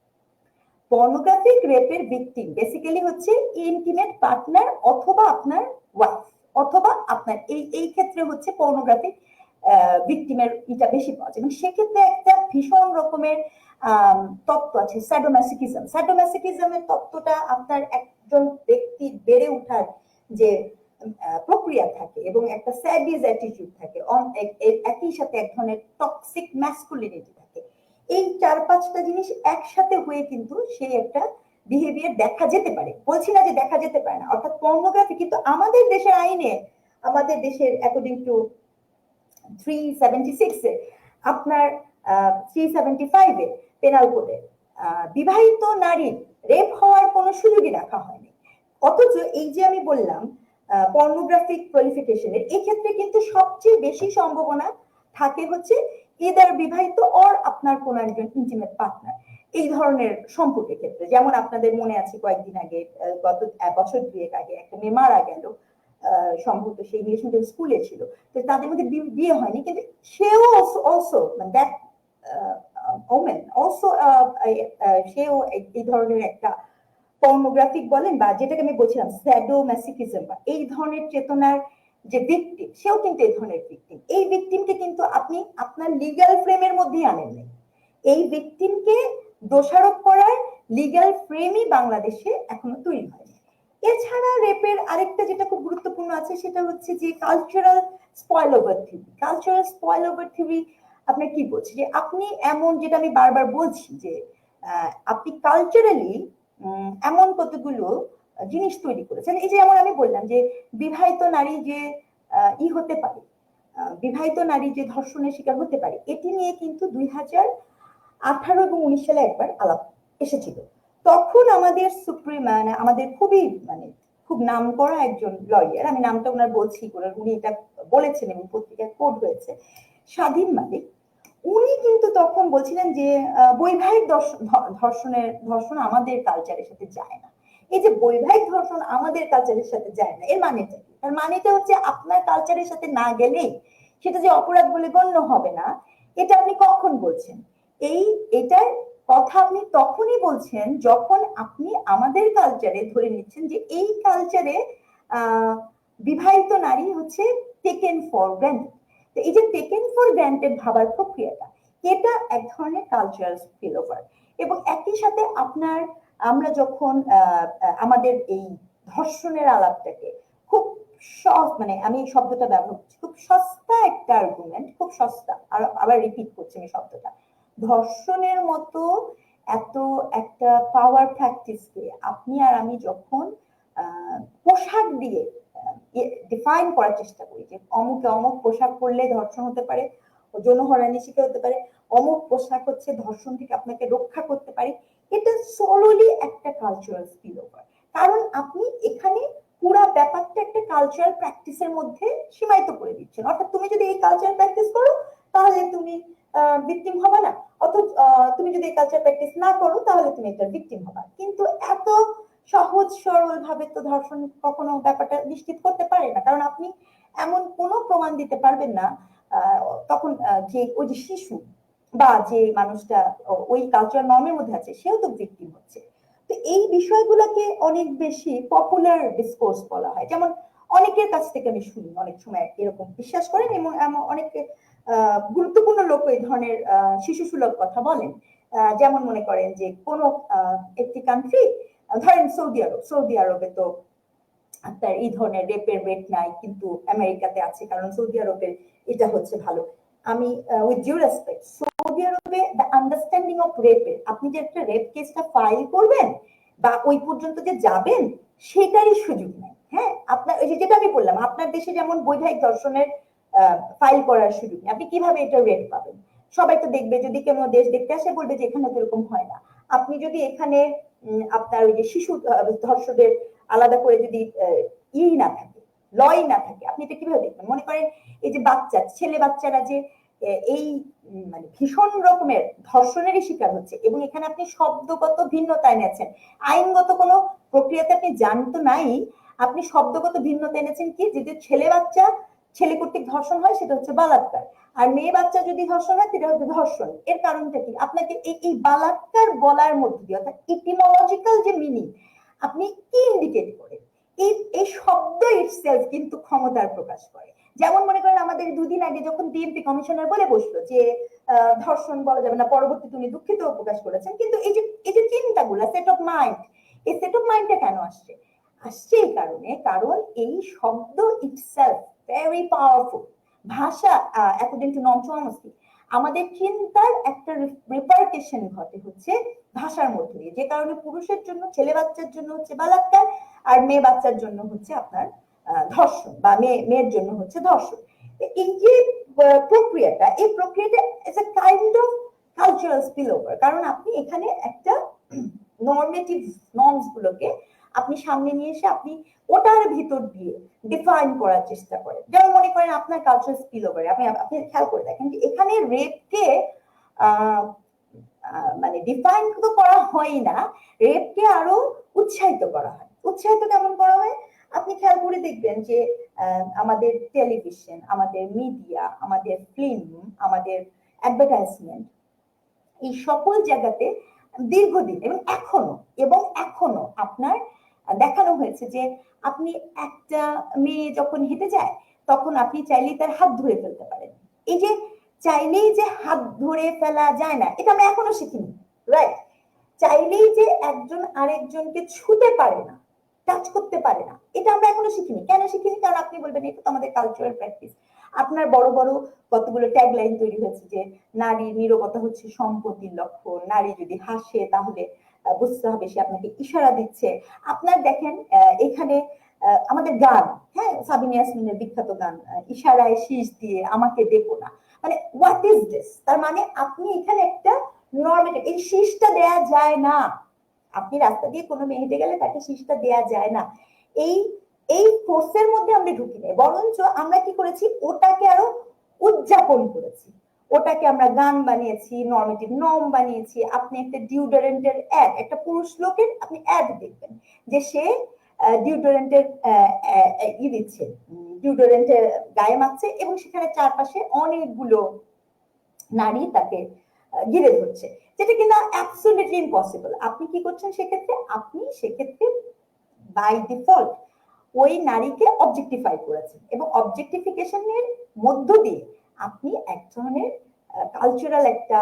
B: পর্নোগ্রাফিক রেপের ভিকটিম বেসিক্যালি হচ্ছে ইন্টিমেট পার্টনার অথবা আপনার ওয়াইফ, অথবা আপনার এই ক্ষেত্রে হচ্ছে পর্নোগ্রাফিক ভিকটিমের এটা বেশি পাওয়া যায়। এবং সেক্ষেত্রে একটা ভীষণ রকমের তত্ত্ব আছে স্যাডোম্যাসোকিজম। স্যাডোম্যাসোকিজমের তত্ত্বটা আপনার একজন ব্যক্তির বেড়ে ওঠার যে প্রক্রিয়া থাকে এবং একটা স্যাডিজ অ্যাটিটিউড থাকে, একই সাথে এক ধরনের টক্সিক ম্যাসকুলিনিটি থাকে, এই 4-5টা জিনিস একসাথে হয়ে কিন্তু সেই একটা বিহেভিয়ার দেখা যেতে পারে। বলছি না যে দেখা যেতে পারে না, অর্থাৎ পর্নোগ্রাফি কিন্তু আমাদের দেশের আইনে, আমাদের দেশের অ্যাকর্ডিং টু 376 এ আপনার 375 এ পেনাল কোডে বিবাহিত নারীর রেপ হওয়ার কোনো সুযোগই রাখা হয়নি। অথচ এই যে আমি বললাম পর্নোগ্রাফিক প্রলিফিকেশনের, এই ক্ষেত্রে কিন্তু সবচেয়ে বেশি সম্ভাবনা থাকে হচ্ছে ইদার বিবাহিত অর আপনার কোন একজন ইন্টিমেট পার্টনার এই ধরনের সম্পর্কের ক্ষেত্রে। যেমন আপনাদের মনে আছে কয়েকদিন আগে, গত বছর 2 আগে একটা মেয়ে মারা গেল, সম্ভবত সেই ইংলিশ মিডিয়াম স্কুলে ছিল, তো তাদের মধ্যে বিয়ে হয়নি, কিন্তু সেও অলসো মানে দ্যাট ওমেন অলসো সেও এই ধরনের একটা পর্নোগ্রাফিক বলেন বা যেটাকে আমি বলছিলাম স্যাডোম্যাসোকিজম বা এই ধরনের চেতনার যে ভিকটিম, সেও কিন্তু এই ধরনের ভিকটিম। এই ভিকটিমকে কিন্তু আপনি আপনার লিগ্যাল ফ্রেমের মধ্যেই আনেন নাই। এই ভিকটিমকে দোষারোপ করার লিগ্যাল ফ্রেমই বাংলাদেশে এখনো তৈরি হয়নি। এছাড়া রেপের আরেকটা যেটা খুব গুরুত্বপূর্ণ আছে সেটা হচ্ছে যে cultural spoil over theory. Cultural spoil over theory আপনার কি বলছে, যে আপনি এমন, যেটা আমি বারবার বলছি যে আপনি কালচারালি এমন কতগুলো জিনিস তৈরি করেছেন। এই যে যেমন আমি বললাম যে বিবাহিত নারী যে হতে পারে, বিবাহিত নারী যে ধর্ষণের শিকার হতে পারে, এটি নিয়ে কিন্তু 2018 এবং 19 সালে একবার আলাপ এসেছিল। তখন আমাদের সুপ্রিম মানে আমাদের খুব নাম করা একজন লয়ার, আমি নামটা ওনার বলছি, উনি এটা বলেছেন এবং পত্রিকায় কোট হয়েছে, স্বাধীন মালিক, উনি কিন্তু তখন বলছিলেন যে বৈবাহিক ধর্ষণ আমাদের কালচারের সাথে যায় না। এই যে বৈবাহিক ধর্ষণ আমাদের কালচারের সাথে যায় না, এর মানেটা কি? তার মানেটা হচ্ছে আপনার কালচারের সাথে না গেলেই সেটা যে অপরাধ বলে গণ্য হবে না, এটা আপনি কখন বলছেন? এটার কথা আপনি তখনই বলছেন যখন আপনি আমাদের কালচারে ধরে নিচ্ছেন যে এই কালচারে বিবাহিত নারী হচ্ছে টেকেন ফর গ্রান্টেড। এই যে টেকেন ফর গ্রান্টেড ভাবার প্রক্রিয়াটা, এটা এক ধরনের কালচারাল স্পিল ওভার। এবং একই সাথে আমরা যখন আমাদের এই ধর্ষণের আলাপটাকে খুব মানে আমি এই শব্দটা ব্যবহার করছি, খুব সস্তা একটা আর্গুমেন্ট, খুব সস্তা, আর আবার রিপিট করছি আমি শব্দটা, ধর্ষণের মতো এত একটা পাওয়ার প্র্যাকটিসকে আপনি আর আমি যখন পোশাক দিয়ে ডিফাইন করার চেষ্টা করি, যে অমুক পোশাক পরলে ধর্ষণ হতে পারে, যৌন হয়রানির শিকার হতে পারে, অমুক পোশাক হচ্ছে ধর্ষণ থেকে আপনাকে রক্ষা করতে পারে, এটা সোলোলি একটা কালচারাল স্পিল ওভার। কারণ আপনি এখানে পুরো ব্যাপারটা একটা কালচারাল প্র্যাকটিসের মধ্যে সীমায়িত করে দিচ্ছেন। অর্থাৎ তুমি যদি এই কালচারাল প্র্যাকটিস করো তাহলে তুমি ভিকটিম হবে না, অথবা তুমি যদি এই কালচার প্র্যাকটিস না করো তাহলে তুমি একটা ভিকটিম হবে। কিন্তু এত সহজ সরল ভাবে তো ধর্ষণ কখনো ব্যাপারটা নিশ্চিত করতে পারে না, কারণ আপনি এমন কোনো প্রমাণ দিতে পারবেন না তখন যে ওই যে শিশু বা যে মানুষটা ওই কালচারাল নর্মের মধ্যে আছে সেও তো ভিকটিম হচ্ছে। তো এই বিষয়গুলোকে অনেক বেশি পপুলার ডিসকোর্স বলা হয়। যেমন অনেকের কাছ থেকে আমি শুনি অনেক সময় এরকম বিশ্বাস করেন, এবং অনেক গুরুত্বপূর্ণ লোক এই ধরনের শিশু সুলভ কথা বলেন। যেমন মনে করেন যে কোন একটি কান্ট্রি, ধরেন সৌদি আরবে তো আপনার এই ধরনের রেপের রেট নাই, কিন্তু আমেরিকাতে আছে, কারণ সৌদি আরবের এটা হচ্ছে ভালো। আমি উইথ ডিউ রেসপেক্ট, সৌদি আরবে দ্য আন্ডারস্ট্যান্ডিং অফ রেপের, আপনি যে একটা রেপ কেসটা ফাইল করবেন বা ওই পর্যন্ত যে যাবেন সেটারই সুযোগ নেই। হ্যাঁ, আপনার ওই যেটা আমি বললাম, আপনার দেশে যেমন বৈধানিক ধর্ষণের ফাইল করার সুযোগ নেই, আপনি কিভাবে এটা রেপ পাবেন? সবাই তো দেখবে, যদি কোনো দেশ দেখতে আসে বলবে যে এখানে তো এরকম হয় না। আপনি যদি এখানে আপনার ওই যে শিশু ধর্ষকদের আলাদা করে যদি না থাকে, লই না থাকে, আপনি এটা কিভাবে দেখবেন? মনে করেন এই যে বাচ্চা ছেলে বাচ্চারা যে এই মানে ভীষণ রকমের ধর্ষণেরই শিকার হচ্ছে, এবং এখানে আপনি শব্দগত ভিন্নতা এনেছেন, আইনগত কোনো প্রক্রিয়াতে আপনি জানতো নাই, আপনি শব্দগত ভিন্নতা এনেছেন কি, যে ছেলে বাচ্চা ছেলে কর্তৃক ধর্ষণ হয় সেটা হচ্ছে বালাৎকার, আর মেয়ে বাচ্চা যদি ধর্ষণ হয় সেটা হচ্ছে ধর্ষণ। এর কারণটা কি? আপনাকে এই বালাৎকার বলার মধ্যে দিয়ে, অর্থাৎ ইটিমোলজিক্যাল যে মিনিং, আপনি কি ইন্ডিকেট করেন, এই শব্দ ইটসেলফ কিন্তু ক্ষমতার প্রকাশ করে। যেমন মনে করেন আমাদের দুদিন আগে যখন ডিএমপি কমিশনার বলে বসলো যে ধর্ষণ বলা যাবে না, পরবর্তীতে উনি দুঃখিত প্রকাশ করেছেন, কিন্তু এই যে চিন্তাগুলো, সেট অফ মাইন্ড, এই সেট অফ মাইন্ডটা কেন আসছে? আসছে এই কারণে, কারণ এই শব্দ ইটসেলফ ভেরি পাওয়ারফুল। ভাষা এতদিন টু নন চুয়ামস্তি, আমাদের চিন্তার একটা রিপার্কেশন ঘটে হচ্ছে ভাষার মধ্যে দিয়ে, যে কারণে পুরুষের জন্য, ছেলে বাচ্চার জন্য হচ্ছে বালাৎকার, আর মেয়ে বাচ্চার জন্য হচ্ছে আপনার ধর্ষণ, বা মেয়ের জন্য হচ্ছে ধর্ষণ। এই যে প্রক্রিয়াটা, এই প্রক্রিয়াটা is a kind of cultural spill over, কারণ আপনি এখানে একটা নর্মেটিভ নর্মস গুলোকে আপনি সামনে নিয়ে এসে আপনি ওটার ভিতর দিয়ে ডিফাইন করার চেষ্টা করেন। যেমন মনে করেন আপনার কালচারাল স্পিল ওভারে আপনি খেয়াল করে দেখেন যে এখানে রেপকে মানে ডিফাইন তো করা হয় না, রেপকে আরো উৎসাহিত করা হয়। উৎসাহিত কেমন করা হয়? আপনি খেয়াল করে দেখবেন যে আমাদের টেলিভিশন, আমাদের মিডিয়া, আমাদের ফিল্ম, আমাদের অ্যাডভার্টাইজমেন্ট, এই সকল জায়গাতে দীর্ঘদিন এবং এখনো আপনার দেখানো হয়েছে যে আপনি একটা মেয়ে যখন হেঁটে যায় তখন আপনি চাইলেই তার হাত ধরে ফেলতে পারেন। এই যে চাইলেই যে হাত ধরে ফেলা যায় না, এটা আমরা এখনো শিখিনি, রাইট? চাইলেই যে একজন আরেকজনকে ছুতে পারে না, টাচ করতে পারে না, এটা আমরা এখনো শিখিনি। কেন শিখিনি? কারণ আপনি বলবেন এটা তো আমাদের কালচারাল প্র্যাকটিস। আপনার বড় বড় কতগুলো ট্যাগলাইন তৈরি হয়েছে যে নারীর নীরবতা হচ্ছে সম্পত্তির লক্ষণ, নারী যদি হাসে তাহলে বুঝতে হবে সে আপনাকে ইশারা দিচ্ছে। আপনার দেখেন এখানে আমাদের গান, হ্যাঁ, সাবিনা ইয়াসমিনের বিখ্যাত গান ইশারায় শীষ দিয়ে আমাকে দেখো না, মানে হোয়াট ইজ দিস? তার মানে আপনি এখানে একটা নর্মেটিভ, এই শীষটা দেয়া যায় না, আপনি রাস্তা দিয়ে কোনো মেয়ে হেঁটে গেলে তাকে শীষটা দেয়া যায় না। এই এই কোর্সের মধ্যে আমরা ঢুকি নাই, বরঞ্চ আমরা কি করেছি, ওটাকে আরো উদযাপন করেছি, ওটাকে আমরা গান বানিয়েছি, নর্মেটিভ নর্ম বানিয়েছি। আপনি একটা ডিওডোরেন্টের অ্যাড, একটা পুরুষ লোকের আপনি অ্যাড দেখবেন যে সে ডিওডোরেন্টের ই দিচ্ছে, ডিওডোরেন্টের গায়ে মাখছে, এবং সেখানে চারপাশে অনেকগুলো নারী তাকে ঘিরে ধরছে, যেটা কিনা অ্যাবসলিউটলি ইম্পসিবল। আপনি কি করছেন সেক্ষেত্রে? আপনি সেক্ষেত্রে বাই ডিফল্ট ওই নারীকে অবজেক্টিফাই করেছেন, এবং অবজেক্টিফিকেশনের মধ্য দিয়ে আপনি এক ধরনের কালচারাল একটা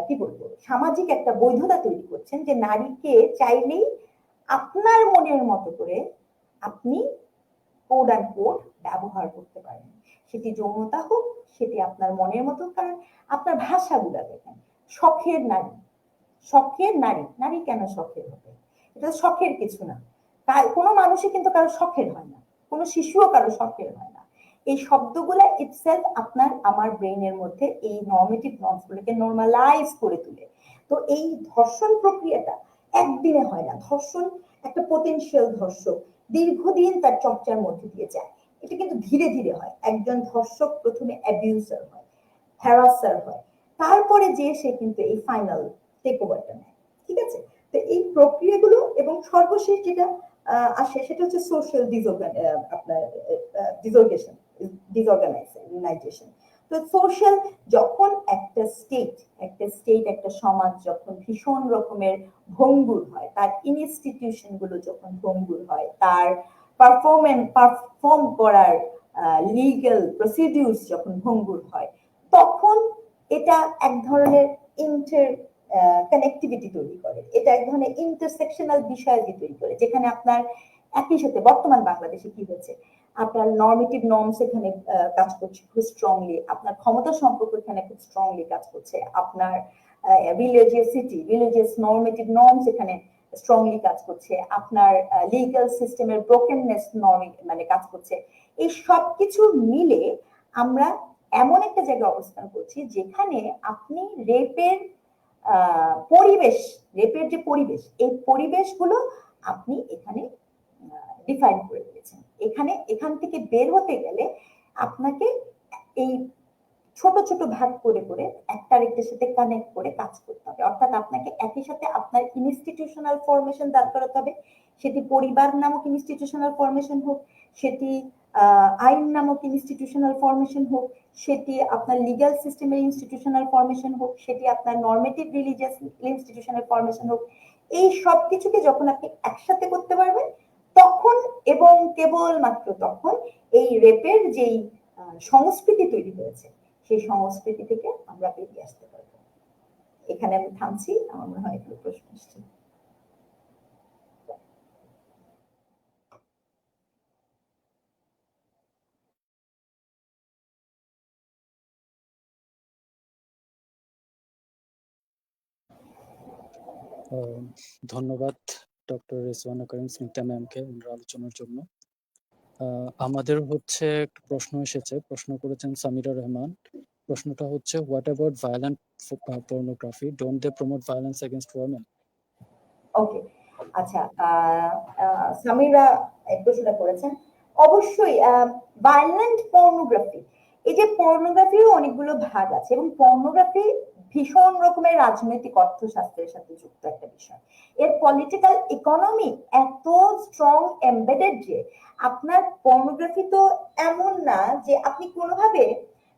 B: কি বলবো, সামাজিক একটা বৈধতা তৈরি করছেন, যে নারীকে চাইলেই আপনার মনের মতো করে আপনি কোড অ্যান্ড কোড ব্যবহার করতে পারেন। সেটি যৌনতা হোক, সেটি আপনার মনের মতো, কারণ আপনার ভাষাগুলো দেখেন, শখের নারী, শখের নারী, নারী কেন শখের হবে? এটা শখের কিছু না, কোনো মানুষই কিন্তু কারো শখের হয় না, কোনো শিশুও কারো শখের হয় না। এই শব্দগুলা ইটসেলফ আপনার আমার ব্রেইনের মধ্যে এই নর্মেটিভ নর্মস গুলোকে নর্মালাইজ করে তুলে। তো এই ধর্ষণ প্রক্রিয়াটা একদিনে হয় না, ধর্ষণ একটা পোটেনশিয়াল ধর্ষক দীর্ঘদিন তার চর্চার মধ্যে দিয়ে যায়, এটা কিন্তু ধীরে ধীরে হয়। একজন ধর্ষক প্রথমে অ্যাবিউজার হয়, হ্যারাসার হয়, তারপরে যে সে কিন্তু এই ফাইনাল টেক ওভারটা নেয়, ঠিক আছে? তো এই প্রক্রিয়াগুলো, এবং সর্বশেষ যেটা আসে সেটা হচ্ছে সোশ্যাল আপনার ডিসঅর্গানাইজেশন। তো সোশ্যাল, যখন একটা একটা সমাজ যখন ভীষণ রকমের ভঙ্গুর হয়, তার ইনস্টিটিউশন গুলো যখন ভঙ্গুর হয়, তার পারফর্ম করার লিগ্যাল প্রসিডিউরস যখন ভঙ্গুর হয়, তখন এটা এক ধরনের ইন্টার কানেক্টিভিটি তৈরি করে, এটা এক ধরনের ইন্টারসেকশনাল বিষয় তৈরি করে, যেখানে আপনার একই সাথে বর্তমান বাংলাদেশে কি হচ্ছে, আপনার নর্মেটিভ নর্মস এখানে কাজ করছে খুব স্ট্রংলি, আপনার ক্ষমতা সম্পর্ক এখানে খুব স্ট্রংলি কাজ করছে, আপনার রিলিজিয়াস নর্মেটিভ নর্মস এখানে স্ট্রংলি কাজ করছে, আপনার লিগ্যাল সিস্টেমের ব্রোকেননেস মানে কাজ করছে। এই সবকিছু মিলে আমরা এমন একটা জায়গায় অবস্থান করছি যেখানে আপনি রেপের যে পরিবেশ, এই পরিবেশগুলো আপনি এখানে ডিফাইন করে দিয়েছেন। এখান থেকে বের হতে গেলে আপনাকে এই ছোট ছোট ভাগ করে করে একটা আরেকটার সাথে কানেক্ট করে কাজ করতে হবে। অর্থাৎ আপনাকে একই সাথে আপনার ইনস্টিটিউশনাল ফরমেশন দাঁড় করাতে হবে, সেটি পরিবার নামক ইনস্টিটিউশনাল ফরমেশন হোক, সেটি আইন নামক ইনস্টিটিউশনাল ফরমেশন হোক, সেটি আপনার লিগ্যাল সিস্টেমের ইনস্টিটিউশনাল ফরমেশন হোক, সেটি আপনার নর্মেটিভ রিলিজিয়াস ইনস্টিটিউশনাল ফরমেশন হোক। এই সব কিছুকে যখন আপনি একসাথে করতে পারবেন তখন এবং কেবলমাত্র তখন এই রেপের যেই সংস্কৃতি তৈরি হয়েছে সেই সংস্কৃতি থেকে আমরা বেরিয়ে আসতে পারবো। এখানে আমি থামছি, আমার মনে হয় একটু প্রশ্ন আসছে।
A: ধন্যবাদ ডক্টর রেজওয়ানা করিম স্মিতা ম্যামকে ওনার আলোচনার জন্য। আমাদের হচ্ছে একটা প্রশ্ন এসেছে, প্রশ্ন করেছেন সামিরা রহমান। প্রশ্নটা হচ্ছে, what about violent pornography, don't they promote violence against women?
B: Okay, আচ্ছা, সামিরা এই প্রশ্নটা করেছেন। অবশ্যই ভায়োলেন্ট পর্নোগ্রাফি, এই যে পর্নোগ্রাফিরও অনেকগুলো ভাগ আছে এবং পর্নোগ্রাফি ভীষণ রকমের রাজনৈতিক অর্থশাস্ত্রের সাথে যুক্ত একটা বিষয়। এর পলিটিক্যাল ইকোনমি এত স্ট্রং এমবেডেড যে আপনার পর্নোগ্রাফি তো এমন না যে আপনি কোনোভাবে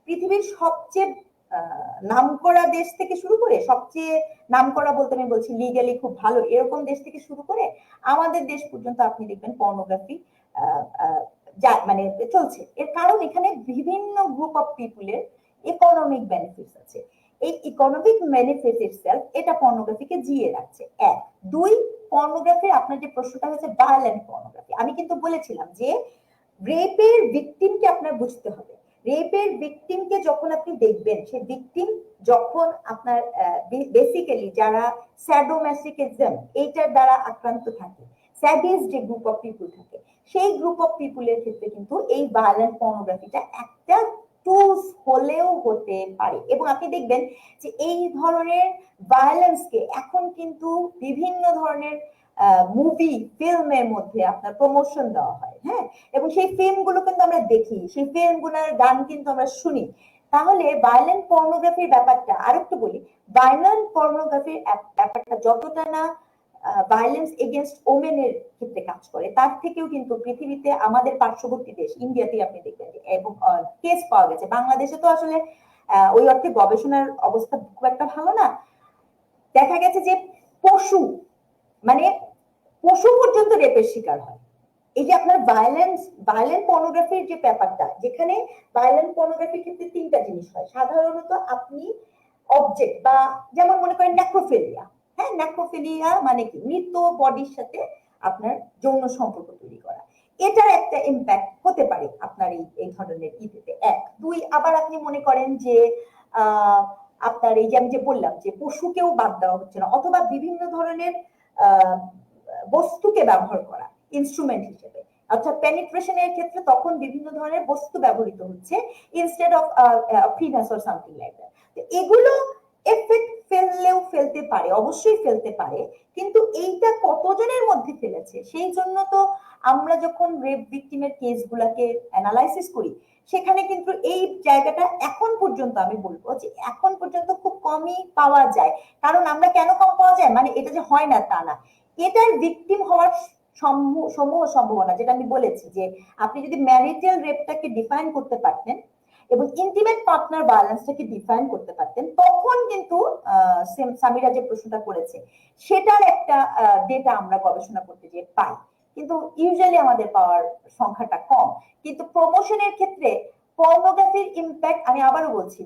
B: পৃথিবীর সবচেয়ে নামকরা দেশ থেকে শুরু করে, সবচেয়ে নামকরা বলতে আমি বলছি লিগালি খুব ভালো এরকম দেশ থেকে শুরু করে আমাদের দেশ পর্যন্ত আপনি দেখবেন পর্নোগ্রাফি মানে চলছে। এর কারণ এখানে বিভিন্ন গ্রুপ অফ পিপুলের ইকোনমিক বেনিফিটস আছে। এই ইকোনমিক বেনিফিট ইটসেলফ এটা পর্নোগ্রাফিকে জিয়ে রাখছে। এক, দুই, পর্নোগ্রাফি আপনার যে প্রশ্নটা হচ্ছে ভায়োলেন্ট পর্নোগ্রাফি, আমি কিন্তু বলেছিলাম যে রেপের ভিকটিমকে আপনার বুঝতে হবে। রেপের ভিকটিমকে যখন আপনি দেখবেন, সেই ভিকটিম যখন আপনার বেসিক্যালি যারা স্যাডোম্যাসোচিজম এইটার দ্বারা আক্রান্ত থাকে, স্যাডিস্ট যে গ্রুপ অফ পিপুল থাকে, সেই গ্রুপ অফ পিপুলের ক্ষেত্রে কিন্তু এই ভায়োলেন্ট পর্নোগ্রাফিটা একটা টুলস হলেও হতে পারে। এবং আপনি দেখবেন যে এই ধরনের ভায়োলেন্সকে এখন কিন্তু বিভিন্ন ধরনের মুভি ফিল্মের মধ্যে আপনার প্রমোশন দেওয়া হয়, হ্যাঁ, এবং সেই ফিল্মগুলো কিন্তু আমরা দেখি, সেই ফিল্মগুলোর গান কিন্তু আমরা শুনি। তাহলে ভায়োলেন্ট পর্নোগ্রাফির ব্যাপারটা আরেকটু বলি, ভায়োলেন্ট পর্নোগ্রাফির ব্যাপারটা যতটা না ভায়োলেন্স এগেইনস্ট ওমেনের ক্ষেত্রে কাজ করে, তার থেকেও কিন্তু পৃথিবীতে আমাদের পার্শ্ববর্তী দেশ ইন্ডিয়াতে আপনি দেখবেন এবং কেস পাওয়া গেছে। বাংলাদেশে তো আসলে ওই অর্থে গবেষণার অবস্থা খুব একটা ভালো না। দেখা গেছে যে মানে পশু পর্যন্ত রেপের শিকার হয়। এই যে আপনার ভায়োলেন্ট পর্নোগ্রাফির যে ব্যাপারটা, যেখানে ভায়োলেন্ট পর্নোগ্রাফির ক্ষেত্রে তিনটা জিনিস হয় সাধারণত। আপনি অবজেক্ট বা যেমন মনে করেন নেক্রোফিলিয়া, হ্যাঁ, নেক্রোফিলিয়া মানে কি, মৃত বডির সাথে আপনার যৌন সম্পর্ক তৈরি করা, এটার একটা ইম্প্যাক্ট হতে পারে আপনার এই ধরনের ইতে। এক, দুই, আবার আপনি মনে করেন যে আপনার এই যে আমি যে বললাম যে পশুকেও বাদ দেওয়া হচ্ছে না, অথবা বিভিন্ন ধরনের বস্তুকে ব্যবহার করা ইনস্ট্রুমেন্ট হিসেবে, অর্থাৎ পেনিট্রেশনের ক্ষেত্রে তখন বিভিন্ন ধরনের বস্তু ব্যবহৃত হচ্ছে instead of পিনাস or something like that. এগুলো এফেক্ট ফেলতে পারে, অবশ্যই ফেলতে পারে, কিন্তু এইটা কতজনের মধ্যে ফেলেছে সেই জন্য তো আমরা যখন রেপ ভিকটিমের কেসগুলোকে অ্যানালাইসিস করি সেখানে কিন্তু এই জায়গাটা এখন পর্যন্ত আমি বলবো যে এখন পর্যন্ত খুব কমই পাওয়া যায়। কারণ আমরা কেন কম পাওয়া যায়, মানে এটা যে হয় না তা না, এটার ভিকটিম হওয়ার সমূহ সম্ভাবনা, যেটা আমি বলেছি যে আপনি যদি ম্যারিটাল রেপটাকে ডিফাইন করতে পারতেন এবং ইন্টিমেট পার্টনার ভায়োলেন্সটাকে ডিফাইন করতে পারতেন, তখন কিন্তু সামিরা যে প্রশ্নটা করেছে সেটার একটা ডেটা আমরা গবেষণা করতে গিয়ে পাই, কিন্তু ইউজুয়ালি আমাদের পাওয়ার সংখ্যাটা কম। কিন্তু প্রমোশনের ক্ষেত্রে পর্নোগ্রাফির ইম্প্যাক্ট, আমি আবারও বলছি,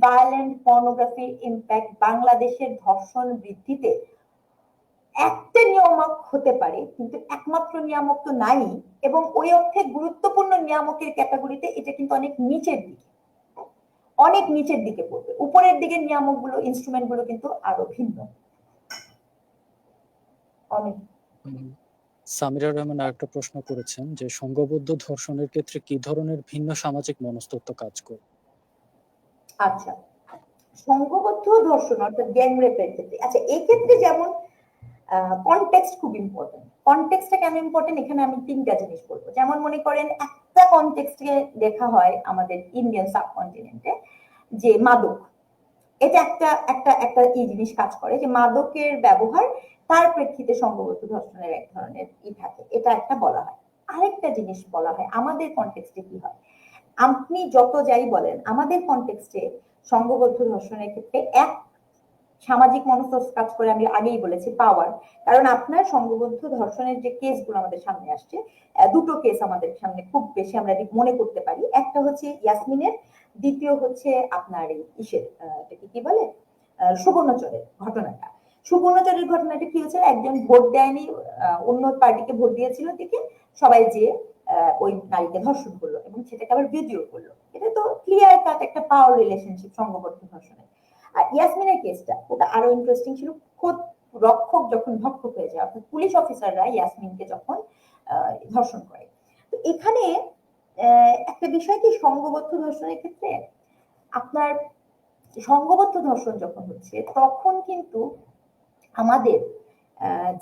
B: ভায়োলেন্ট পর্নোগ্রাফির ইম্প্যাক্ট বাংলাদেশের ধর্ষণ বৃদ্ধিতে একটা নিয়ামক হতে পারে, কিন্তু একমাত্র নিয়ামক তো নাই, এবং ওই অর্থে গুরুত্বপূর্ণ নিয়ামকের ক্যাটাগরিতে এটা কিন্তু অনেক নিচের দিকে পড়বে। উপরের দিকে নিয়ামকগুলো, ইনস্ট্রুমেন্টগুলো কিন্তু আরো ভিন্ন। অনেক
A: সামিরা রহমান আরেকটা প্রশ্ন করেছেন যে সংঘবদ্ধ ধর্ষণের ক্ষেত্রে কি ধরনের ভিন্ন সামাজিক মনস্তত্ত্ব কাজ করে?
B: আচ্ছা, সংঘবদ্ধ ধর্ষণ অর্থাৎ গ্যাং রেপের ক্ষেত্রে, আচ্ছা এই ক্ষেত্রে যেমন কনটেক্সট খুব ইম্পর্টেন্ট। কনটেক্সটটা কেন ইম্পর্টেন্ট, এখানে আমি তিনটা জিনিস বলবো। যেমন মনে করেন একটা কনটেক্সটে দেখা হয় আমাদের ইন্ডিয়ান সাবকন্টিনেন্টে যে মাদক, এটা একটা একটা একটা এই জিনিস কাজ করে যে মাদকের ব্যবহার, তার প্রেক্ষিতে সংঘবদ্ধ ধর্ষণের এক ধরনের থাকে, এটা একটা বলা হয়। আরেকটা জিনিস বলা হয় আমাদের কনটেক্সটে কি হয়, আপনি যত যাই বলেন আমাদের কনটেক্সটে সংঘবদ্ধ ধর্ষণের ক্ষেত্রে এক সামাজিক মনস্তত্ত্ব কাজ করে, আমি আগেই বলেছি পাওয়ার। কারণ আপনার সংঘবদ্ধ ধর্ষণের যে কেসগুলো আমাদের সামনে আসছে, দুটো কেস আমাদের সামনে খুব বেশি আমরা মনে করতে পারি। একটা হচ্ছে ইয়াসমিনের, দ্বিতীয় হচ্ছে আপনার ইসের এটাকে কি বলে সুবর্ণচরের ঘটনাটা। সুবর্ণচরের ঘটনাটা কি হচ্ছে, একজন ভোট দেয়নি, অন্য পার্টিকে ভোট দিয়েছিল দেখে সবাই যে ওই নারীকে ধর্ষণ করলো এবং সেটাকে আবার ভিডিও করলো। এটা তো ক্লিয়ার কাট একটা পাওয়ার রিলেশনশিপ সংঘবদ্ধ ধর্ষণের। আর ইয়াসমিনের কেসটা ওটা আরো ইন্টারেস্টিং ছিল। খোদ রক্ষক যখন ভক্ষক হয়ে যায়, অর্থাৎ পুলিশ অফিসাররা ইয়াসমিনকে যখন ধর্ষণ করে। তো এখানে একটা বিষয় কি, সংঘবদ্ধ ধর্ষণের ক্ষেত্রে আপনার সংঘবদ্ধ ধর্ষণ যখন হচ্ছে তখন কিন্তু আমাদের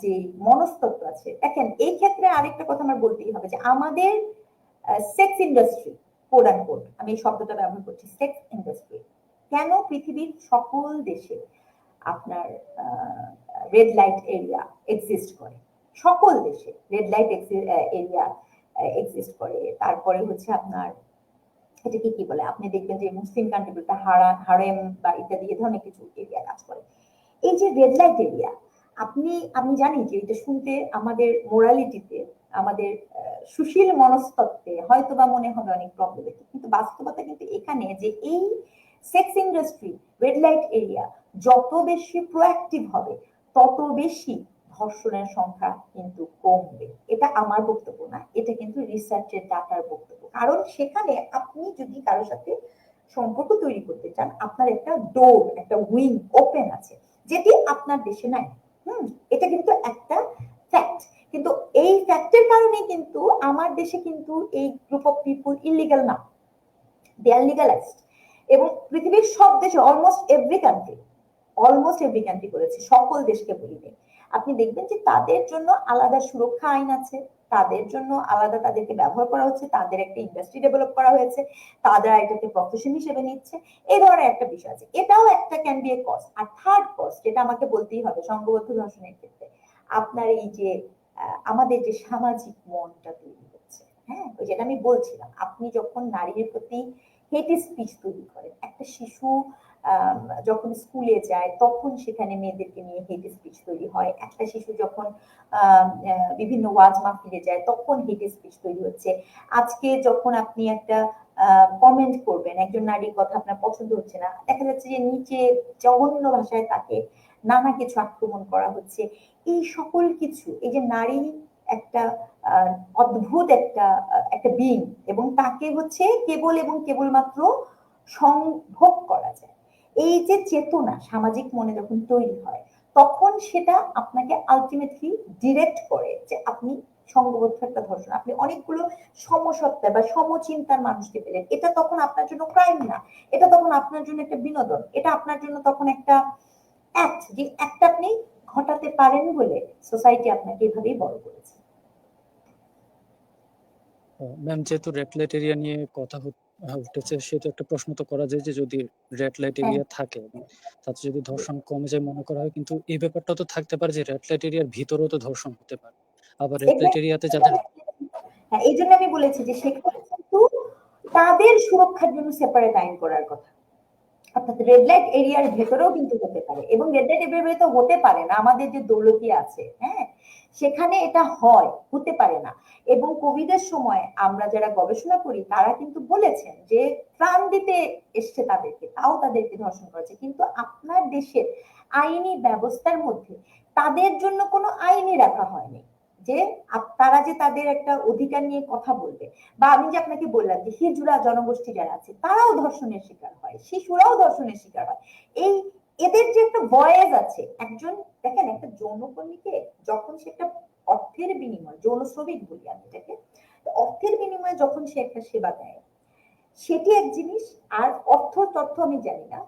B: যে মনস্তত্ত্ব আছে, দেখেন এই ক্ষেত্রে আরেকটা কথা আমার বলতেই হবে যে আমাদের sex industry, code and code আমি এই শব্দটা ব্যবহার করছি, সেক্স ইন্ডাস্ট্রি কেন পৃথিবীর সকল দেশে আপনার রেড লাইট এরিয়া এক্সিস্ট করে, সকল দেশে রেড লাইট এরিয়া এক্সিস্ট করে। তারপরে হচ্ছে আপনার এটাকে কি বলে, আপনি দেখবেন যে মুসলিম কান্ট্রিগুলোতে হারেম বা ইত্যাদি এ ধরনের কিছু এরিয়া কাজ করে। এই যে রেড লাইট এরিয়া, আমি জানি যে এটা শুনতে আমাদের মোরালিটিতে, আমাদের সুশীল মনস্তত্ত্বে হয়তো বা মনে হবে অনেক প্রবলেমেটিক, কিন্তু বাস্তবতা কিন্তু এখানে যে এই sex industry, red light area যত বেশি প্রোঅ্যাক্টিভ হবে তত বেশি ধর্ষণের সংখ্যা কিন্তু কমবে। এটা আমার বক্তব্য না, এটা কিন্তু রিসার্চের ডাটার বক্তব্য। কারণ সেখানে আপনি যদি কারোর সাথে সম্পর্ক তৈরি করতে চান, আপনার একটা ডোর, একটা উইং ওপেন আছে, যেটি আপনার দেশে নাই। এটা কিন্তু একটা ফ্যাক্ট। কিন্তু এই ফ্যাক্টের কারণে কিন্তু আমার দেশে কিন্তু এই গ্রুপ অফ পিপল ইলিগাল না, দে আর লিগালাইজড। এবং পৃথিবীর সব দেশে অলমোস্ট এভরি কান্ট্রি করেছে, সকল দেশকে বলিনি। আপনি দেখবেন যে তাদের জন্য আলাদা সুরক্ষা আইন আছে, তাদের জন্য আলাদা তাদেরকে ব্যবহার করা হচ্ছে, তাদের একটা ইন্ডাস্ট্রি ডেভেলপ করা হয়েছে, তারা এটাকে প্রফেশন হিসেবে নিচ্ছে, এই ধরনের একটা বিষয় আছে। এটাও একটা ক্যান বি এ কজ। আর থার্ড কজ যেটা আমাকে বলতেই হবে সংঘবদ্ধ ধর্ষণের ক্ষেত্রে, আপনার এই যে আমাদের যে সামাজিক মনটা তৈরি হচ্ছে, হ্যাঁ ওই যেটা আমি বলছিলাম, আপনি যখন নারীর প্রতি হেট স্পিচ তৈরি করেন, একটা শিশু যখন স্কুলে যায় তখন সেখানে মেয়েদেরকে নিয়ে হেট স্পিচ তৈরি হয়, একটা শিশু যখন বিভিন্ন ওয়াজ মাহফিলে যায় তখন হেট স্পিচ তৈরি হচ্ছে। আজকে যখন আপনি একটা কমেন্ট করবেন, একজন নারীর কথা আপনার পছন্দ হচ্ছে না, দেখা যাচ্ছে যে নিচে জঘন্য ভাষায় তাকে নানা কিছু আক্রমণ করা হচ্ছে। এই সকল কিছু, এই যে নারী একটা অদ্ভুত একটা বিং, এবং তাকে হচ্ছে কেবল এবং কেবলমাত্র সংভোগ করা যায়, এই যে চেতনা সামাজিক মনে যখন তৈরি হয় তখন সেটা আপনাকে আলটিমেটলি ডিরেক্ট করে যে আপনি সংঘবদ্ধ একটা ধর্ষণ, আপনি অনেকগুলো সমসত্তা বা সমচিন্তার মানুষকে পেলেন, এটা তখন আপনার জন্য ক্রাইম না, এটা তখন আপনার জন্য একটা বিনোদন, এটা আপনার জন্য তখন একটা অ্যাক্ট, যে অ্যাক্ট আপনি ঘটাতে পারেন বলে সোসাইটি আপনাকে এভাবেই বড় করেছে।
A: ম্যাম, যেহেতু রেড লাইট এরিয়া নিয়ে কথা উঠেছে, সেটা একটা প্রশ্ন তো করা যায় যে যদি রেড লাইট এরিয়া থাকে তাতে যদি ধর্ষণ কমে যায় মনে করা হয়, কিন্তু এই ব্যাপারটা তো থাকতে পারে যে রেড লাইট এরিয়ার ভিতরেও তো ধর্ষণ হতে পারে। আবার রেড লাইট এরিয়াতে যাদের
B: হ্যাঁ, এই জন্য আমি বলেছি যে সেখানে কিন্তু তাদের সুরক্ষার জন্য সেপারেট আইন করার কথা। অর্থাৎ রেড লাইট এরিয়ার ভেতরেও কিন্তু হতে পারে, এবং রেড লাইট এরিয়ার ভেতরে হতে পারে না, আমাদের যে দৌলতি আছে, হ্যাঁ সেখানে এটা হতে পারে না। এবং কোভিডের সময় আমরা যারা গবেষণা করি তারা কিন্তু বলেছেন যে ত্রাণ দিতে এসছে তাদেরকে, তাও তাদেরকে ধর্ষণ করেছে। কিন্তু আপনার দেশের আইনি ব্যবস্থার মধ্যে তাদের জন্য কোনো আইনই রাখা হয়নি যে তারা যে তাদের একটা অধিকার নিয়ে কথা বলবে। বা আমি যে আপনাকে বললাম যে হিজড়া জনগোষ্ঠী যারা আছে তারাও ধর্ষণের শিকার হয়, শিশুরাও ধর্ষণের শিকার হয়। এই এদের যে একটা ভয়েস আছে, একজন দেখেন একটা যৌনকর্মীকে যখন সে একটা অর্থের বিনিময়ে, যৌন শ্রমিক বলি আমি এটাকে, অর্থের বিনিময়ে যখন সে একটা সেবা দেয় সেটি এক জিনিস। আর অর্থ তথ্য আমি জানি না,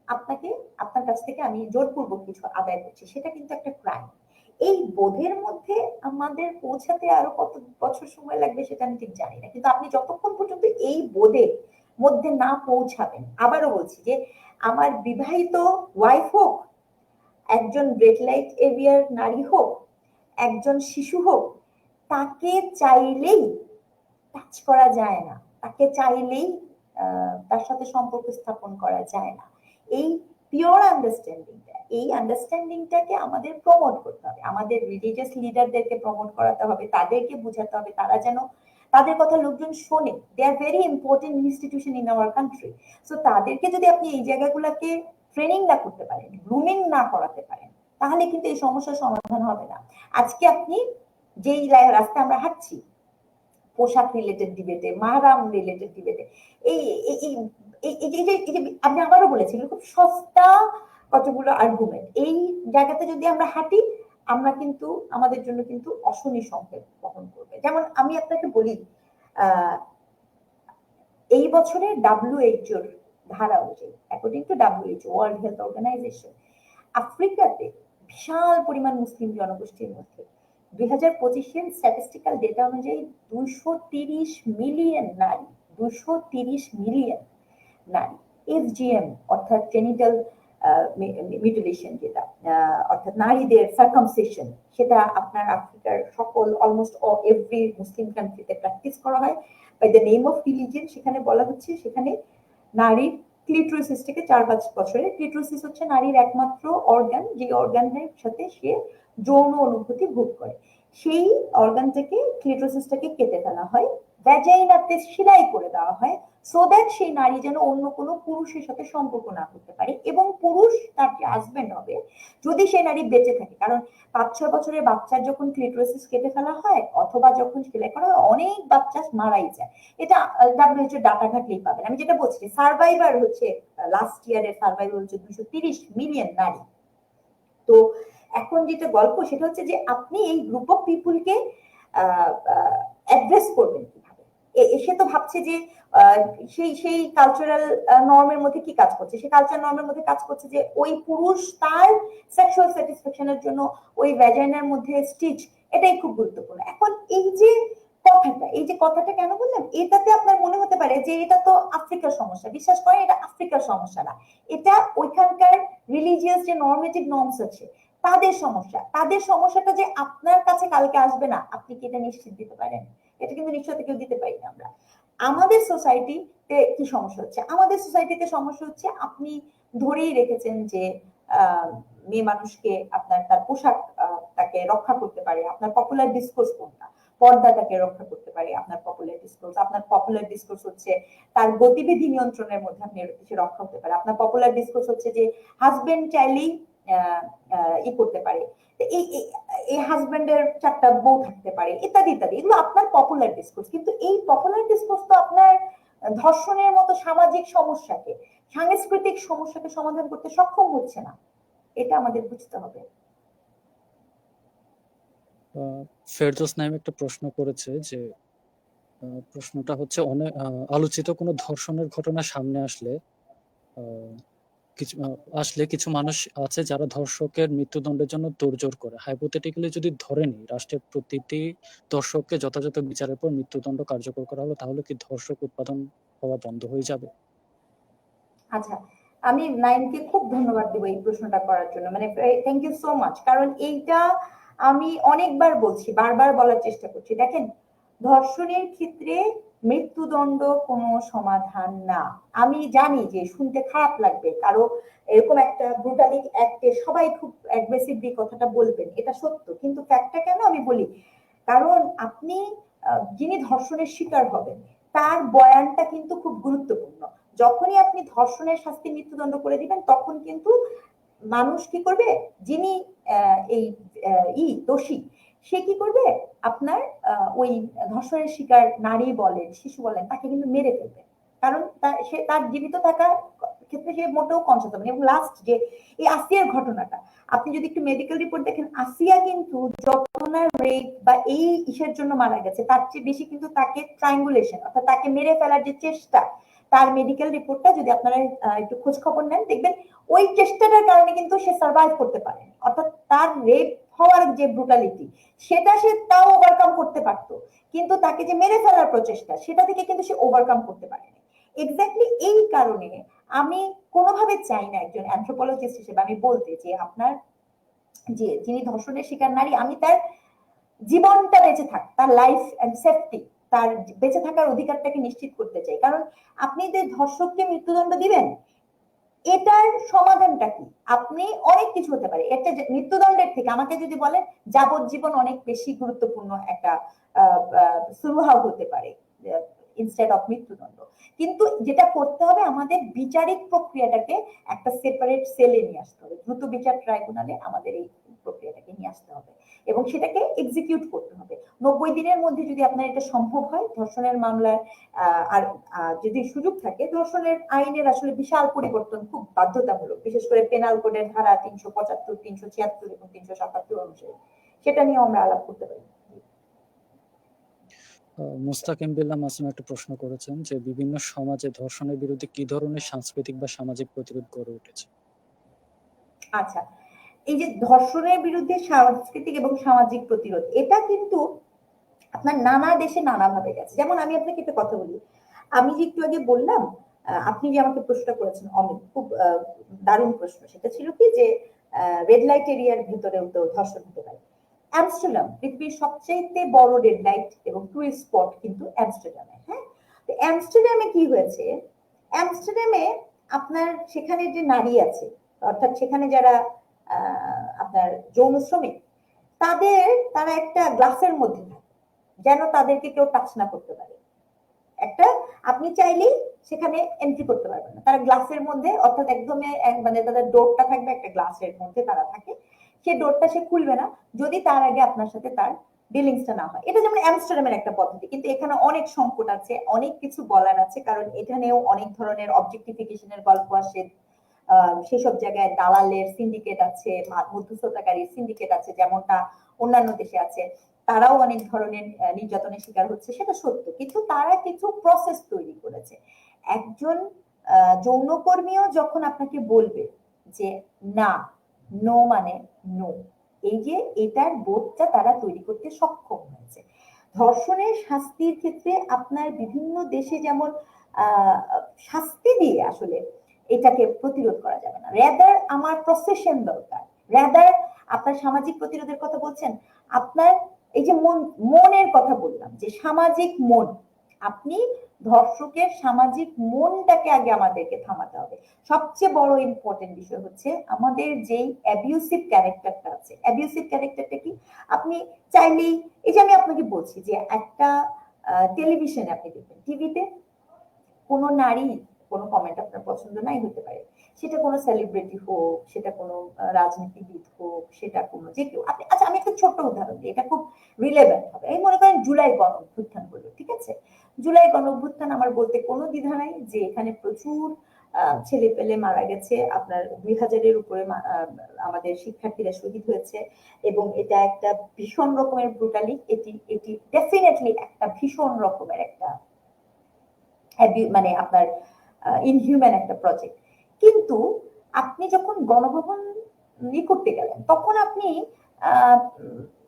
B: আপনাকে আপনার কাছ থেকে আমি জোরপূর্বক কিছু আদায় করছি, সেটা কিন্তু একটা ক্রাইম। এই বোধের মধ্যে আমাদের পৌঁছাতে আরো কত বছর সময় লাগবে সেটা আমি ঠিক জানি না, কিন্তু আপনি যতক্ষণ পর্যন্ত এই বোধের মধ্যে না পৌঁছাবেন, আবারও বলছি যে আমার বিবাহিত ওয়াইফ হোক, একজন রেড লাইট এরিয়ার নারী হোক, একজন শিশু হোক, তাকে চাইলেই টাচ করা যায় না, তাকে চাইলেই তার সাথে সম্পর্ক স্থাপন করা যায় না। এই পিওর আন্ডারস্ট্যান্ডিংটা, এই আন্ডারস্ট্যান্ডিংটাকে আমাদের প্রমোট করতে হবে, আমাদের রিলিজিয়াস লিডারদেরকে প্রমোট করাতে হবে, তাদেরকে বোঝাতে হবে, তারা যেন তাদের কথা লোকজন শোনে। They are very important institution in our country. So তাদেরকে যদি আপনি এই জায়গাগুলোকে ট্রেনিং না করতে পারেন, গ্রুমিং না করাতে পারেন, তাহলে কিন্তু এই সমস্যার সমাধান হবে না। আজকে আপনি যেই রাস্তায় আমরা হাঁটছি, পোশাক রিলেটেড ডিবেটে, মাহরাম রিলেটেড ডিবেটে, এই আপনি আবারও বলেছিলেন খুব সস্তা কতগুলো আর্গুমেন্ট, এই জায়গাতে যদি আমরা হাঁটি আমরা কিন্তু আমাদের জন্য কিন্তু অশনি সংকেত বহন করবে। যেমন আমি আপনাকে বলি, এই বছরে WHO ধারা অনুযায়ী, according to WHO World Health Organization, আফ্রিকাতে বিশাল পরিমাণ মুসলিম জনগোষ্ঠীর মধ্যে 2025-এর স্ট্যাটিস্টিক্যাল ডেটা অনুযায়ী 230 মিলিয়ন নারী, 230 মিলিয়ন নারী FGM অর্থাৎ জেনিটাল মিউটিলেশন, যেটা অর্থাৎ নারীদের সার্কামসিশন, সেটা আপনার আফ্রিকার সকল অলমোস্ট এভরি মুসলিম কান্ট্রিতে প্র্যাকটিস করা হয় by the name of religion. সেখানে বলা হচ্ছে সেখানে নারীর ক্লিটোরিসিস থেকে 4-5 বছরে, ক্লিটোরিসিস হচ্ছে নারীর একমাত্র অর্গান, যে অর্গানের সাথে সে যৌন অনুভূতি ভোগ করে, সেই অর্গানটাকে, ক্লিটোরিসিসটাকে কেটে ফেলা হয়, ভ্যাজাইনাতে সেলাই করে দেওয়া হয়, সো দ্যাট সেই নারী যেন অন্য কোনো পুরুষের সাথে সম্পর্ক না করতে পারে, এবং পুরুষ তার যে হাজবেন্ড হবে যদি সেই নারী বেঁচে থাকে, কারণ 5-6 বছরের বাচ্চার যখন ক্লিটোরিসিস কেটে ফেলা হয় অথবা যখন সেলাই করা হয় অনেক বাচ্চা মারাই যায়। এটা WHO ডাটা ঘাটলেই পাবেন। আমি যেটা বলছি সার্ভাইভার হচ্ছে, লাস্ট ইয়ারের সার্ভাইভার হচ্ছে 230 মিলিয়ন নারী। তো এখন যেটা গল্প সেটা হচ্ছে যে আপনি এই গ্রুপ অফ পিপুলকে অ্যাড্রেস করবেন কিভাবে। সে তো ভাবছে যে সেই কালচারাল নর্মের মধ্যে কি কাজ করছে, সেই কালচারাল নর্মের মধ্যে কাজ করছে যে ওই পুরুষ তার সেক্সুয়াল স্যাটিসফ্যাকশনের জন্য ওই ভ্যাজাইনার মধ্যে স্টিচ, এটাই খুব গুরুত্বপূর্ণ। এখন এই যে কথাটা কেন বললাম, এটাতে আপনার মনে হতে পারে যে এটা তো আফ্রিকার সমস্যা, বিশ্বাস করেন এটা আফ্রিকার সমস্যা না, এটা ওইখানকার রিলিজিয়াস যে নর্মেটিভ নর্মস আছে তাদের সমস্যা। তাদের সমস্যাটা যে আপনার কাছে কালকে আসবে না, আপনি কি এটা নিশ্চিত দিতে পারেন? এটা কিন্তু নিশ্চয়তা কেউ দিতে পারি না আমরা। আমাদের সোসাইটিতে কি সমস্যা হচ্ছে, আমাদের সোসাইটিতে সমস্যা হচ্ছে আপনি ধরেই রেখেছেন যে মেয়ে মানুষকে আপনার তার পোশাক তাকে রক্ষা করতে পারে, আপনার পপুলার ডিসকোর্স কোনটা, পর্দা তাকে রক্ষা করতে পারে, আপনার পপুলার ডিসকোর্স। আপনার পপুলার ডিসকোর্স হচ্ছে তার গতিবিধি নিয়ন্ত্রণের মধ্যে আপনি সে রক্ষা হতে পারে, আপনার পপুলার ডিসকোর্স হচ্ছে যে হাজবেন্ড চাইলেই ই করতে পারে, এই হাজবেন্ডের 4টা বউ থাকতে পারে, ইত্যাদি ইত্যাদি, এগুলো আপনার পপুলার ডিসকোর্স। কিন্তু এই পপুলার ডিসকোর্স তো আপনার ধর্ষণের মতো সামাজিক সমস্যাকে, সাংস্কৃতিক সমস্যাকে সমাধান করতে সক্ষম হচ্ছে না, এটা আমাদের বুঝতে হবে।
A: ফেরদৌস নাইম একটা প্রশ্ন করেছে যে প্রশ্নটা হচ্ছে অনেক আলোচিত কোনো ধর্ষণের ঘটনা সামনে আসলে কিছু মানুষ আছে যারা ধর্ষকের মৃত্যুদণ্ডের জন্য তোড়জোড় করে। হাইপোথেটিক্যালি যদি ধরে নিই রাষ্ট্রের প্রতিটি ধর্ষককে যথাযথ বিচারের পর মৃত্যুদণ্ড কার্যকর করা হলো, তাহলে কি ধর্ষক উৎপাদন হওয়া বন্ধ হয়ে যাবে?
B: আচ্ছা, আমি নাইমকে খুব ধন্যবাদ দেব এই প্রশ্নটা করার জন্য, মানে থ্যাংক ইউ সো মাচ, কারণ এইটা আমি অনেকবার বলছি, বারবার বলার চেষ্টা করছি। দেখেন, ধর্ষণের ক্ষেত্রে মৃত্যুদণ্ড কোনো সমাধান না। আমি জানি যে শুনতে খারাপ লাগবে, কারো এরকম একটা ব্রুটালি অ্যাক্টে সবাই খুব অ্যাগ্রেসিভলি কথাটা বলবেন, এটা সত্য, কিন্তু ফ্যাক্টটা কেন আমি বলি, কারণ আপনি যিনি ধর্ষণের শিকার হবেন তার বয়ানটা কিন্তু খুব গুরুত্বপূর্ণ। যখনই আপনি ধর্ষণের শাস্তি মৃত্যুদণ্ড করে দিবেন, তখন কিন্তু মানুষ কি করবে, যিনি এই দোষী, সে কি করবে, আপনার ওই ধর্ষণের শিকার নারী বলেন শিশু বলেন তাকে কিন্তু মেরে ফেলবে, কারণ সে তার জীবিত থাকার ক্ষেত্রে সে মোটেও কনসাস হবে না। এবং লাস্ট যে এই আসিয়ার ঘটনাটা, আপনি যদি একটু মেডিকেল রিপোর্ট দেখেন, আসিয়া কিন্তু যখন রেপ বা এই ইসের জন্য মারা গেছে, তার চেয়ে বেশি কিন্তু তাকে ট্রায়াঙ্গুলেশন অর্থাৎ তাকে মেরে ফেলার যে চেষ্টা, তার মেডিকেল রিপোর্টটা যদি আপনারা একটু খোঁজ খবর নেন, দেখবেন ওই চেষ্টাটার কারণে কিন্তু সে সার্ভাইভ করতে পারে, অর্থাৎ তার রেপ হওয়ার যে ব্রুটালিটি সেটা সে তাও ওভারকাম করতে পারতো, কিন্তু তাকে যে মেরে ফেলার প্রচেষ্টা সেটা থেকে কিন্তু সে ওভারকাম করতে পারেনি। এক্স্যাক্টলি এই কারণে আমি কোনোভাবে চাই না একজন অ্যানথ্রোপোলজিস্ট হিসেবে আমি বলতে যে আপনার যে যিনি ধর্ষণের শিকার নারী, আমি তার জীবনটা বেঁচে থাক, তার লাইফ এন্ড সেফটি, তার বেঁচে থাকার অধিকারটাকে নিশ্চিত করতে চাই। কারণ আপনি যে ধর্ষককে মৃত্যুদণ্ড দিবেন, এটার সমাধানটা কি? আপনি অনেক কিছু হতে পারে, এটা মৃত্যুদণ্ডের থেকে আমাকে যদি বলেন যাবজ্জীবন অনেক বেশি গুরুত্বপূর্ণ একটা সুরাহা হতে পারে ইনস্টেড অফ মৃত্যুদণ্ড। কিন্তু যেটা করতে হবে, আমাদের বিচারিক প্রক্রিয়াটাকে একটা সেপারেট সেলে নিয়ে আসতে হবে, দ্রুত বিচার ট্রাইব্যুনালে আমাদের এই প্রক্রিয়াটাকে নিয়ে আসতে হবে এবং সেটাকে এক্সিকিউট করতে হবে। 90 দিনের মধ্যে যদি আপনার এটা সম্ভব হয়, ধর্ষণের মামলায় আর যদি সুযোগ থাকে, ধর্ষণের আইনের আসলে বিশাল পরিবর্তন খুব বাধ্যতামূলক, বিশেষ করে পেনাল কোডের ধারা 375, 376 এবং 377 অনুসারে, সেটা নিয়ে আমরা আলাপ করতে পারি।
A: মুস্তাকিম বিল্লাহ মাসুম একটা প্রশ্ন করেছেন যে বিভিন্ন সমাজে ধর্ষণের বিরুদ্ধে কি ধরনের সাংস্কৃতিক বা সামাজিক প্রতিরোধ গড়ে উঠেছে।
B: আচ্ছা, এই যে ধর্ষণের বিরুদ্ধে সাংস্কৃতিক এবং সামাজিক প্রতিরোধ, এটা কিন্তু আপনার নানা দেশে নানা ভাবে গেছে। যেমন আমি আপনাকে একটা কথা বলি, আমি যে একটু আগে বললাম, আপনি যে আমাকে প্রশ্ন করেছেন অমিত, খুব দারুণ প্রশ্ন, সেটা ছিল কি যে রেড লাইট এরিয়ার ভিতরেও তো ধর্ষণ হতে পারে। অ্যামস্টারডাম পৃথিবীর সবচেয়ে বড় রেড লাইট এবং টুরিস্ট স্পট কিন্তু অ্যামস্টারডামে। হ্যাঁ, তো অ্যামস্টারডামে কি হয়েছে, অ্যামস্টারডামে আপনার সেখানে যে নারী আছে, অর্থাৎ সেখানে যারা আপনার যৌন শ্রমিক, তারা একটা গ্লাসের মধ্যে থাকে, যেন তাদেরকে কেউ টাচ না করতে পারে। একটা আপনি চাইলেই সেখানে এন্ট্রি করতে পারবেন না, তারা গ্লাসের মধ্যে, অর্থাৎ একদম মানে তাদের ডোরটা থাকবে একটা গ্লাসের মধ্যে তারা থাকে, সেই ডোরটা সে খুলবে না যদি তার আগে আপনার সাথে তার ডিলিংসটা না হয়। এটা যেমন অ্যামস্টারডামের একটা পদ্ধতি, কিন্তু এখানে অনেক সংকট আছে, অনেক কিছু বলার আছে, কারণ এখানেও অনেক ধরনের অবজেক্টিফিকেশনের গল্প আসে। সেসব জায়গায় দালালের সিন্ডিকেট আছে, মধ্যস্থতাকারী সিন্ডিকেট আছে, যেমনটা অন্যান্য দেশে আছে। তারাও অনেক ধরনের নির্যাতনের শিকার হচ্ছে, সেটা সত্য, কিন্তু তারা কিছু প্রসেস তৈরি করেছে। একজন যৌনকর্মীও যখন আপনাকে বলবে যে না, নো মানে নো, এই যে এটার বোধটা তারা তৈরি করতে সক্ষম হয়েছে। ধর্ষণের শাস্তির ক্ষেত্রে আপনার বিভিন্ন দেশে যেমন শাস্তি দিয়ে আসলে এটাকে প্রতিরোধ করা যাবে না, রেদার আমার প্রসেশন দরকার, রেদার আপনার সামাজিক প্রতিরোধের কথা বলছেন, আপনার এই যে মনের কথা বললাম, যে সামাজিক মন, আপনি ধর্ষকের সামাজিক মনটাকে আগে আমাদেরকে থামাতে হবে। সবচেয়ে বড় ইম্পর্টেন্ট বিষয় হচ্ছে আমাদের যেই অ্যাবিউসিভ ক্যারেক্টারটা আছে, অ্যাবিউসিভ ক্যারেক্টারটা কি, আপনি চাইলেই, এই যে আমি আপনাকে বলছি যে একটা টেলিভিশনে আপনি দেখবেন, টিভিতে কোনো নারী কোনো কমেন্ট আপনার পছন্দ নাই হতে পারে, সেটা কোনো সেলিব্রিটি হোক, সেটা কোনো রাজনীতিবিদ হোক, সেটা কোনো যে কেউ, আপনি, আচ্ছা আমি একটা ছোট্ট উদাহরণ দিই, এটা খুব রিলেভেন্ট হবে। এই মনে করেন জুলাই গণ অভ্যুত্থান বললো, ঠিক আছে, জুলাই গণ অভ্যুত্থান, আমার বলতে কোনো দ্বিধা নাই যে এখানে প্রচুর ছেলে পেলে মারা গেছে, আপনার 2000-এর উপরে আমাদের শিক্ষার্থীরা শহীদ হয়েছে, এবং এটা একটা ভীষণ রকমের ব্রুটালি, এটি ডেফিনেটলি একটা ভীষণ রকমের একটা মানে আপনার ইনহিউম্যান একটা প্রজেক্ট। কিন্তু আপনি যখন গণভবন করতে গেলেন, তখন আপনি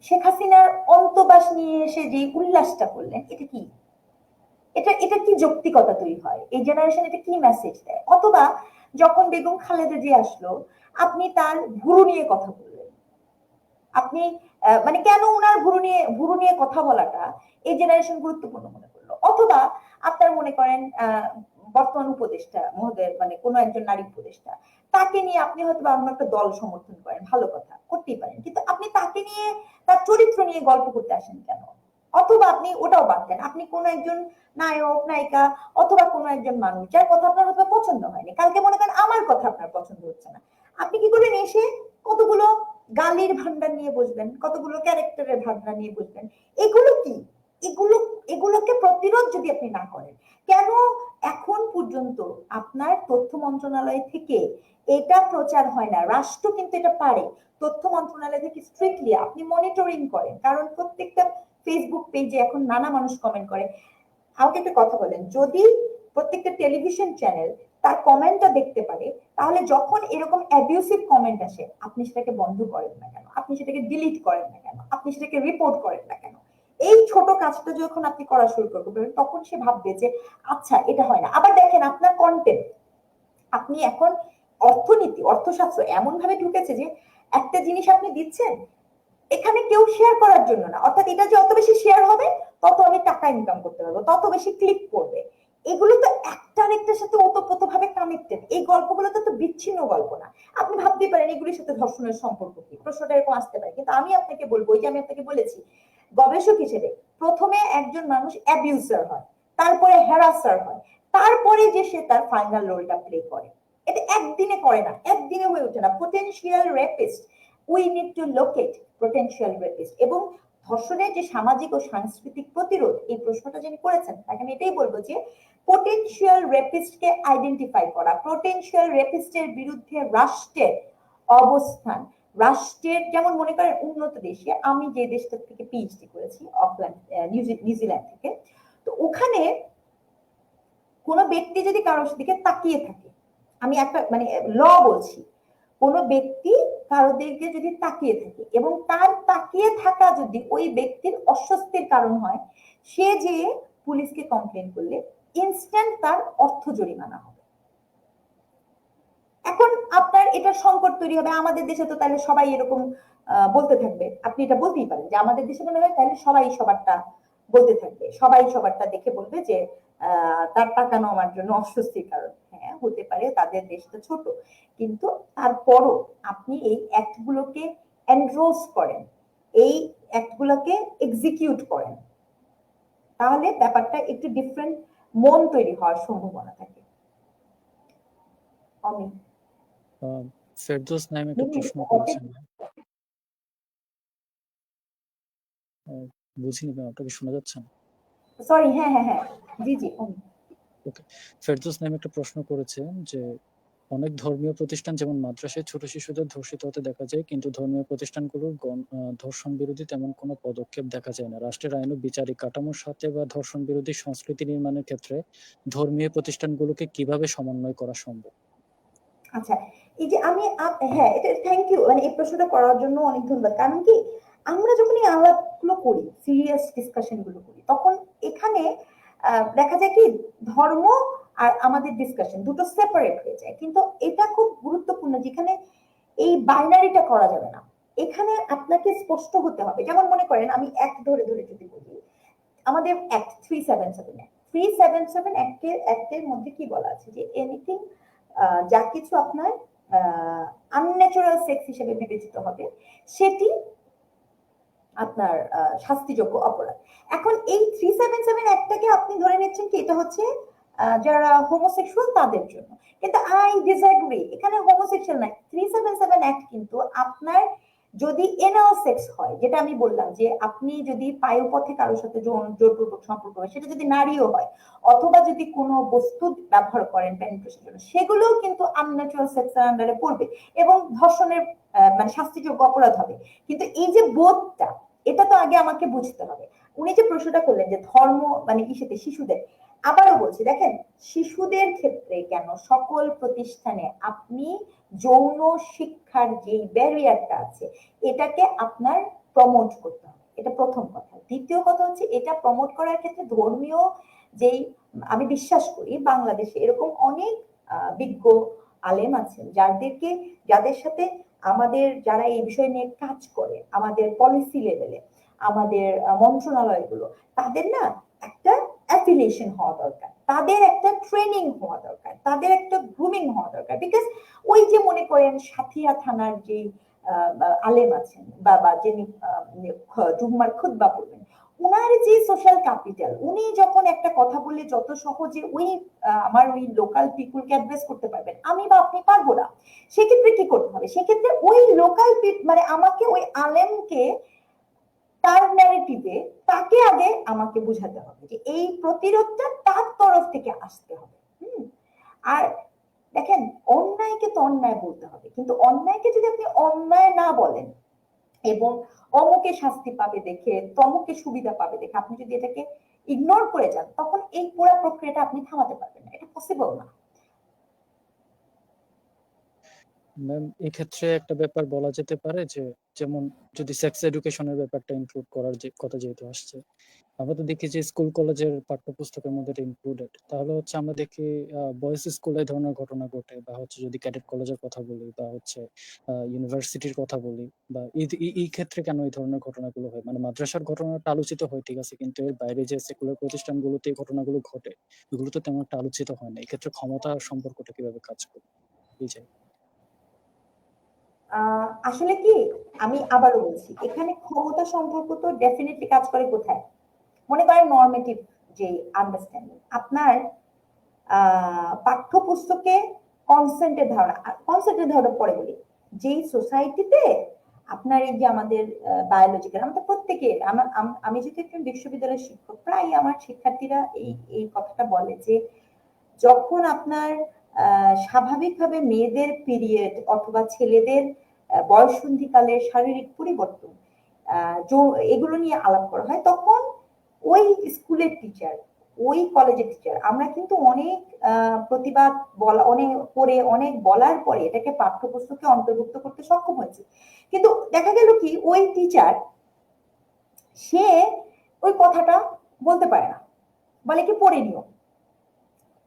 B: শেখ হাসিনার অন্তবাস নিয়ে এসে যে উল্লাসটা করলেন, এটা কি, এটা কি যৌক্তিকতা তৈরি হয়? এই জেনারেশন এটা কি মেসেজ দেয়? অথবা যখন বেগম খালেদা জিয়া আসলো, আপনি তার ভুরু নিয়ে কথা বললেন, আপনি মানে কেন উনার ভুরু নিয়ে কথা বলাটা এই জেনারেশন গুরুত্বপূর্ণ মনে করলো? অথবা আপনার মনে করেন বর্তমান উপদেষ্টা মহোদয়, মানে কোনো একজন নারী উপদেষ্টা, তাকে নিয়ে আপনি হয়তো বা অন্য একটা দল সমর্থন করেন, ভালো কথা, করতেই পারেন, কিন্তু আপনি তাকে নিয়ে, তার চরিত্র নিয়ে গল্প করতে আসেন কেন? অথবা আপনি ওটাও বাদ দেন, আপনি কোনো একজন নায়ক নায়িকা অথবা কোনো একজন মানুষ যার কথা আপনার হয়তো পছন্দ হয়নি, কালকে মনে করেন আমার কথা আপনার পছন্দ হচ্ছে না, আপনি কি করবেন? এসে কতগুলো গালির ভান্ডার নিয়ে বসবেন, কতগুলো ক্যারেক্টারের ভান্ডার নিয়ে বসবেন। এগুলো কি? এগুলো, এগুলোকে প্রতিরোধ যদি আপনি না করেন, কেন এখন পর্যন্ত আপনার তথ্য মন্ত্রণালয় থেকে এটা প্রচার হয় না? রাষ্ট্র কিন্তু এটা পারে, তথ্য মন্ত্রণালয় থেকে স্ট্রিক্টলি আপনি মনিটরিং করেন, কারণ প্রত্যেকটা ফেসবুক পেজে এখন নানা মানুষ কমেন্ট করে। আমাকে একটা কথা বলেন, যদি প্রত্যেকটা টেলিভিশন চ্যানেল তার কমেন্টটা দেখতে পারে, তাহলে যখন এরকম অ্যাবিউসিভ কমেন্ট আসে আপনি সেটাকে বন্ধ করেন না কেন? আপনি সেটাকে ডিলিট করেন না কেন? আপনি সেটাকে রিপোর্ট করেন না কেন? এই ছোট কাজটা যখন আপনি করা শুরু করবেন, তখন সে ভাববে যে আচ্ছা এটা হয় না। আবার দেখেন আপনার কন্টেন্ট, আপনি এখন অর্থনীতি, অর্থশাস্ত্র এমন ভাবে ঢুকেছে যে একটা জিনিস আপনি দিচ্ছেন, এখানে কেউ শেয়ার করার জন্য না, অর্থাৎ এটা যে যত বেশি শেয়ার হবে তত আমি টাকা ইনকাম করতে পারবো, তত বেশি ক্লিক করবে। এগুলো তো একটা আরেকটার সাথে ওতপ্রোতভাবে কানেক্টেড, এই গল্পগুলো তো বিচ্ছিন্ন গল্প না। আপনি ভাবতেই পারেন এগুলির সাথে ধর্ষণের সম্পর্ক কি, প্রশ্নটা এরকম আসতে পারে, কিন্তু আমি আপনাকে বলবো, যে আমি আপনাকে বলেছি, গবেষক হিসেবে প্রথমে একজন মানুষ অ্যাবিউসার হয়, তারপরে হ্যারাসার হয়, তারপরে যে সে তার ফাইনাল রোলটা প্লে করে। এটা একদিনে করে না, একদিনে হয়ে ওঠে না। Potential rapist, we need to locate potential rapist. এবং ধর্ষণের যে সামাজিক ও সাংস্কৃতিক প্রতিরোধ, এই প্রশ্নটা যিনি করেছেন তাকে আমি এটাই বলবো যে পোটেনশিয়াল রেপিস্টকে আইডেন্টিফাই করা, পোটেনশিয়াল রেপিস্টের বিরুদ্ধে রাষ্ট্রের অবস্থান, রাষ্ট্রের, যেমন মনে করেন উন্নত দেশে, আমি যে দেশটা থেকে পিএইচডি করেছি, অকল্যান্ড, নিউজিল্যান্ড থেকে, তো ওখানে কোনো ব্যক্তি যদি কারোর দিকে তাকিয়ে থাকে, আমি একটা মানে ল বলছি, কোনো ব্যক্তি কারোর দিকে যদি তাকিয়ে থাকে এবং তার তাকিয়ে থাকা যদি ওই ব্যক্তির অস্বস্তির কারণ হয়, সে যে পুলিশকে কমপ্লেন করলে ইনস্ট্যান্ট তার অর্থ জরিমানা হবে। এখন আপনার এটা সংকট তৈরি হবে, আমাদের দেশে তো তাহলে সবাই এরকম বলতে থাকবে, আপনি এটা বলতেই পারেন যে আমাদের দেশে মনে হয় তাহলে সবাই সবারটা বলতে থাকবে, সবাই সবারটা দেখে বলবে যে তার টাকা নেওয়ার জন্য অস্বস্তির কারণ। হ্যাঁ হতে পারে, তাদের দেশটা ছোট, কিন্তু তারপরও আপনি এই অ্যাক্ট গুলোকে এনড্রোস করেন, এই অ্যাক্ট গুলোকে এক্সিকিউট করেন, তাহলে ব্যাপারটা একটু ডিফারেন্ট মন তৈরি হওয়ার সম্ভাবনা থাকে। অমিত
A: ফেরদৌস নাইম একটা প্রশ্ন করেছেন, বুঝিনি ম্যাম, আপনাকে শোনা যাচ্ছে না?
B: সরি, হ্যাঁ হ্যাঁ হ্যাঁ, জি জি।
A: ওকে, ফেরদৌস নাইম একটা প্রশ্ন করেছে যে অনেক ধর্মীয় প্রতিষ্ঠান যেমন মাদ্রাসায় ছোট শিশুদের ধর্ষিত হতে দেখা যায়, কিন্তু ধর্মীয় প্রতিষ্ঠানগুলোর ধর্ষণ বিরোধী তেমন কোনো পদক্ষেপ দেখা যায় না। রাষ্ট্রের আইন ও বিচারিক কাঠামোর সাথে বা ধর্ষণ বিরোধী সংস্কৃতি নির্মাণের ক্ষেত্রে ধর্মীয় প্রতিষ্ঠানগুলোকে কিভাবে সমন্বয় করা সম্ভব?
B: আচ্ছা, এই যে আমি হ্যাঁ, এটা থ্যাংক ইউ, মানে এই প্রশ্নটা করার জন্য অনেক ধন্যবাদ। কারণ কি, আমরা যখন এই আলাপগুলো করি, সিরিয়াস ডিসকাশন গুলো করি, তখন এখানে দেখা যায় কি ধর্ম আর আমাদের ডিসকাশন দুটো সেপারেট হয়ে যায়, কিন্তু এটা খুব গুরুত্বপূর্ণ, যেখানে এই বাইনারিটা করা যাবে না। এখানে আপনাকে স্পষ্ট হতে হবে। যেমন মনে করেন, আমি অ্যাক্ট ধরে ধরে যদি বলি, আমাদের অ্যাক্ট 377 377 অ্যাক্টের মধ্যে কি বলা আছে যে এনিথিং, যা কিছু আপনার আনন্যাচারাল সেক্স হিসেবে বিবেচিত হবে, সেটি আপনার শাস্তিযোগ্য অপরাধ। এখন এই 377 অ্যাক্টটাকে আপনি ধরে নিচ্ছেন কি এটা হচ্ছে যারা হোমোসেক্সুয়াল তাদের জন্য, কিন্তু আই ডিসএগ্রি, এখানে হোমোসেক্সুয়াল নাই। 377 অ্যাক্ট কিন্তু আপনার যদি এনাল সেক্স হয়, যেটা আমি বললাম যে আপনি যদি পায়ুপথে কারোর সাথে জোরপূর্বক সম্পর্ক হয়, সেটা যদি নারীও হয়, অথবা যদি কোনো বস্তু ব্যবহার করেন পেনিট্রেশনের জন্য, সেগুলোও কিন্তু আনন্যাচারাল সেক্সের আন্ডারে পড়বে এবং ধর্ষণের মানে শাস্তিযোগ্য অপরাধ হবে। কিন্তু এই যে বোধটা, এটা তো আগে আমাকে বুঝতে হবে। উনি যে প্রশ্নটা করলেন যে ধর্ম মানে ইসেতে শিশুদের, আবারও বলছি, দেখেন শিশুদের ক্ষেত্রে কেন সকল প্রতিষ্ঠানে আপনি যৌন শিক্ষার যে ব্যারিয়ারটা আছে এটাকে আপনার প্রমোট করতে হবে, এটা প্রথম কথা। দ্বিতীয় কথা হচ্ছে, এটা প্রমোট করার ক্ষেত্রে ধর্মীয় যেই, আমি বিশ্বাস করি বাংলাদেশে এরকম অনেক বিজ্ঞ আলেম আছেন যাদের সাথে আমাদের যারা এই বিষয় নিয়ে কাজ করে, আমাদের পলিসি লেভেলে, আমাদের মন্ত্রণালয়গুলো, তাদের না একটা অ্যাফিলিয়েশন হওয়া দরকার, তাদের একটা ট্রেনিং হওয়া দরকার, তাদের একটা গ্রুমিং হওয়া দরকার। বিকজ ওই যে মনে করেন সাথিয়া থানার যে আলেম আছেন বা যিনি জুম্মার খুতবা পড়বেন, উনার যে সোশ্যাল ক্যাপিটাল, উনি যখন একটা কথা বললে যত সহজে ওই আমার ওই লোকাল পিপুলকে অ্যাড্রেস করতে পারবেন, আমি বা আপনি পারবো না। সেক্ষেত্রে কি করতে হবে? সেক্ষেত্রে ওই লোকাল মানে আমাকে ওই আলেমকে তার ন্যারেটিভে তাকে আগে আমাকে বুঝাতে হবে যে এই প্রতিরোধটা তার তরফ থেকে আসতে হবে। আর দেখেন, অন্যায়কে তো অন্যায় বলতে হবে, কিন্তু অন্যায়কে যদি আপনি অন্যায় না বলেন এবং অমুকে শাস্তি পাবে দেখে, তমুকে সুবিধা পাবে দেখে আপনি যদি এটাকে ইগনোর করে যান, তখন এই পুরো প্রক্রিয়াটা আপনি থামাতে পারবেন না, এটা পসিবল না।
A: ম্যাম, এক্ষেত্রে একটা ব্যাপার বলা যেতে পারে যে, যেমন যদি সেক্স এডুকেশনের ব্যাপারটা ইনক্লুড করার যে কথা যেহেতু আসছে, আমরা তো দেখি যে স্কুল কলেজের পাঠ্যপুস্তকের মধ্যে এটা ইনক্লুডেড। তাহলে হচ্ছে আমরা দেখি বয়েজ স্কুলে এই ধরনের ঘটনা ঘটে, বা হচ্ছে যদি ক্যাডেট কলেজের কথা বলি, বা হচ্ছে ইউনিভার্সিটির কথা বলি, বা এই ক্ষেত্রে কেন এই ধরনের ঘটনাগুলো হয়? মানে মাদ্রাসার ঘটনাটা আলোচিত হয় ঠিক আছে, কিন্তু এর বাইরে যে সেকুলার প্রতিষ্ঠানগুলোতে এই ঘটনাগুলো ঘটে, এগুলো তো তেমন একটা আলোচিত হয় না। এক্ষেত্রে ক্ষমতা সম্পর্কটা কিভাবে কাজ করে এই যে?
B: আসলে কি, আমি আবারও বলছি, এখানে ক্ষমতা সম্পর্ক তো ডেফিনেটলি কাজ করে কোথায়? মনে করেন নরমেটিভ যে আন্ডারস্ট্যান্ডিং আপনার পাঠ্যপুস্তকে কনসেন্টের ধারণা, কনসেন্টের ধারণা পরে বলি, যেই সোসাইটিতে আপনার এই যে আমাদের বায়োলজিক্যাল, আমাদের প্রত্যেকে, আমি যেহেতু একজন বিশ্ববিদ্যালয়ের শিক্ষক, প্রায় আমার শিক্ষার্থীরা এই কথাটা বলে যে যখন আপনার স্বাভাবিকভাবে মেয়েদের পিরিয়ড অথবা ছেলেদের বয়ঃসন্ধিকালের শারীরিক পরিবর্তন এগুলো নিয়ে আলাপ করা হয়, তখন ওই স্কুলের টিচার, ওই কলেজের টিচার, আমরা কিন্তু অনেক প্রতিবাদ বলা, অনেক করে, অনেক বলার পরে এটাকে পাঠ্যপুস্তকে অন্তর্ভুক্ত করতে সক্ষম হয়েছে। কিন্তু দেখা গেল কি, ওই টিচার সে ওই কথাটা বলতে পারে না, বলে কি পড়ে নিও।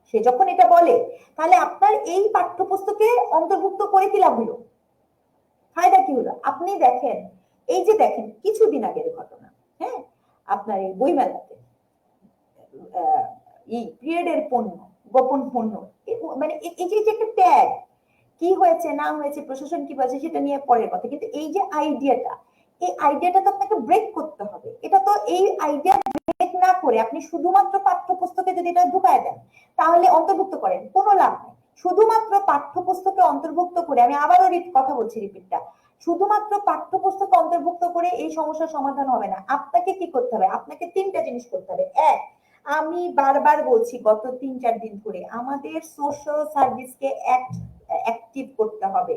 B: সে যখন এটা বলে, তাহলে আপনার এই পাঠ্যপুস্তকে অন্তর্ভুক্ত করে কি লাভ হলো? ফায়দা কি হলো? আপনি দেখেন, এই যে দেখেন কিছুদিন আগের ঘটনা, হ্যাঁ, আপনার এই বইমেলাতে পিরিয়ডের পণ্য, গোপন পণ্য, মানে এই যে একটা ট্যাগ, কি হয়েছে না হয়েছে, প্রশাসন কি বলছে সেটা নিয়ে পরের কথা, কিন্তু এই যে আইডিয়াটা, এই আইডিয়াটা তো আপনাকে ব্রেক করতে হবে। এটা তো এই আইডিয়া ব্রেক না করে আপনি শুধুমাত্র পাঠ্যপুস্তকে যদি এটা ঢুকায় দেন, তাহলে অন্তর্ভুক্ত করেন, কোনো লাভ নেই। শুধুমাত্র পাঠ্যপুস্তকে অন্তর্ভুক্ত করে, আমি আবারও কথা বলছি, রিপিটটা, শুধুমাত্র পাঠ্যপুস্তক অন্তর্ভুক্ত করে এই সমস্যার সমাধান হবে না। আপনাকে কি করতে হবে? আপনাকে তিনটা জিনিস করতে হবে। এক, আমি বারবার বলছি গত 3-4 দিন ধরে, আমাদের সোশ্যাল সার্ভিসকে অ্যাক্টিভ করতে হবে।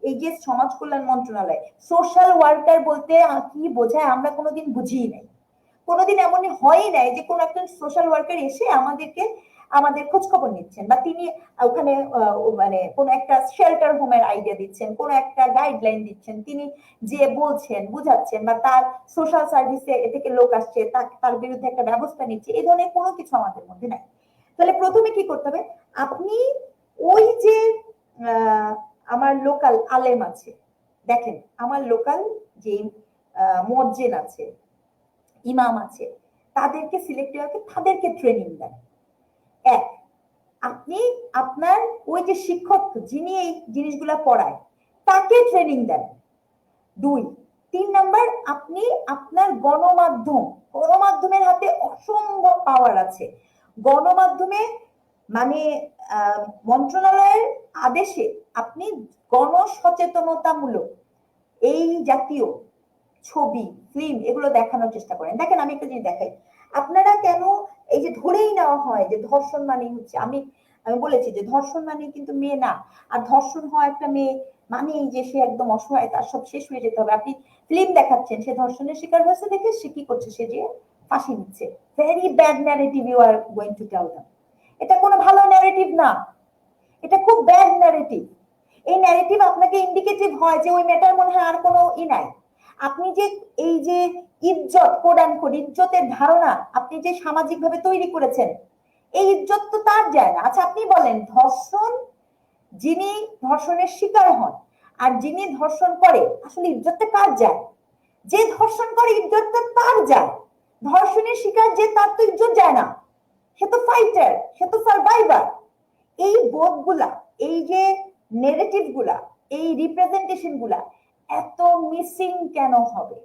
B: এই যে সমাজ কল্যাণ মন্ত্রণালয়, সোশ্যাল ওয়ার্কার বলতে কি বোঝায় আমরা কোনোদিন বুঝিই নাই। কোনোদিন এমন হয়ই নাই যে কোন একজন সোশ্যাল ওয়ার্কার এসে আমাদের খোঁজ খবর নিচ্ছেন, বা তিনি ওখানে মানে কোন একটা শেল্টার হোমের আইডিয়া দিচ্ছেন, কোন একটা গাইডলাইন দিচ্ছেন, তিনি যে বলছেন, বুঝাচ্ছেন, বা তার সোশ্যাল সার্ভিসে এ থেকে লোক আসছে, তার বিরুদ্ধে একটা ব্যবস্থা নিচ্ছে, এই ধরনের কোনো কিছু আমাদের মধ্যে নাই। তাহলে প্রথমে কি করতে হবে? আপনি ওই যে আমার লোকাল আলেম আছে, দেখেন আমার লোকাল যে মুয়াজ্জিন আছে, ইমাম আছে, তাদেরকে সিলেক্ট করে তাদেরকে ট্রেনিং দেন। এক, আপনি আপনার ওই যে শিক্ষক যিনি এই জিনিসগুলা পড়ায় তাকে ট্রেনিং দেন। 2, 3 নাম্বার, আপনি আপনার গণমাধ্যমের হাতে অসম্ভব পাওয়ার আছে। গণমাধ্যমে মানে মন্ত্রণালয়ের আদেশে আপনি গণসচেতনতামূলক এই জাতীয় ছবি, ফিল্ম এগুলো দেখানোর চেষ্টা করেন। দেখেন, আমি একটা জিনিস দেখাই, আপনারা কেন এই যে ধরেই নেওয়া হয় যে ধর্ষণ মানে হচ্ছে, আমি বলেছি যে ধর্ষণ মানে কিন্তু মেয়ে না, আর ধর্ষণ হওয়া একটা মেয়ে মানে যে সে একদম অসহায়, তার সব শেষ হয়ে যেতে হবে। আপনি ফিল্ম দেখাচ্ছেন, সে ধর্ষণের শিকার হয়েছে দেখে সে কি করছে, সে যে ফাঁসি নিচ্ছে। Very bad narrative you are going to tell them. এটা কোনো ভালো ন্যারেটিভ না, এটা খুব ব্যাড ন্যারেটিভ। এই ন্যারেটিভ আপনাকে ইন্ডিকেটিভ হয় যে ওই মেয়েটার মনে হয় আর কোনো নাই। আপনি যে এই যে ইজ্জত, ইজ্জতের ধারণা আপনি যে সামাজিক ভাবে তৈরি করেছেন, এই ইজ্জত তো তার যায় না। আচ্ছা আপনি বলেন, যিনি ধর্ষণের শিকার হন আর যিনি ধর্ষণ করে, আসলে ইজ্জতটা কার যায়? যে ধর্ষণ করে ইজ্জতটা তার যায়, ধর্ষণের শিকার যে, তার তো ইজ্জত যায় না। সে তো ফাইটার, সে তো সার্ভাইভার। এই বোধগুলা, এই যে নেগেটিভ গুলা, এই রিপ্রেজেন্টেশন গুলা এত মিসিং কেন হবে?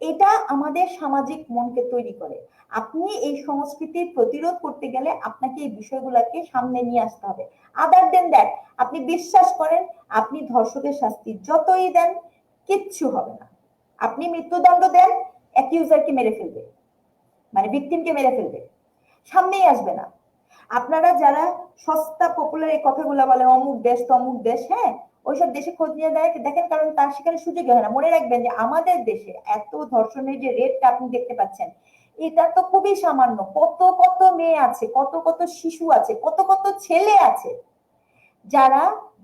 B: এটা আমাদের সামাজিক মনকে তৈরি করে। আপনি এই সংস্কৃতির প্রতিরোধ করতে গেলে আপনাকে এই বিষয়গুলোকে সামনে নিয়ে আসতে হবে। আদার দেন দ্যাট, আপনি বিশ্বাস করেন আপনি ধর্ষকের শাস্তি যতই দেন কিচ্ছু হবে না। আপনি মৃত্যুদণ্ড দেন, অ্যাকিউজারকে মেরে ফেলবে, মানে ভিকটিমকে মেরে ফেলবে, সামনেই আসবে না। আপনারা যারা সস্তা পপুলার এই কথাগুলো বলে অমুক দেশ তমুক দেশ, হ্যাঁ ওইসব দেশে খোঁজ নিয়ে দেখেন, কারণ তার সেখানে সুযোগই হয় না। মনে রাখবেন যে আমাদের দেশে এত ধর্ষণের যে রেটটা আপনি দেখতে পাচ্ছেন, এটা তো খুবই সামান্য। কত কত মেয়ে আছে, কত কত শিশু আছে, কত কত ছেলে আছে যারা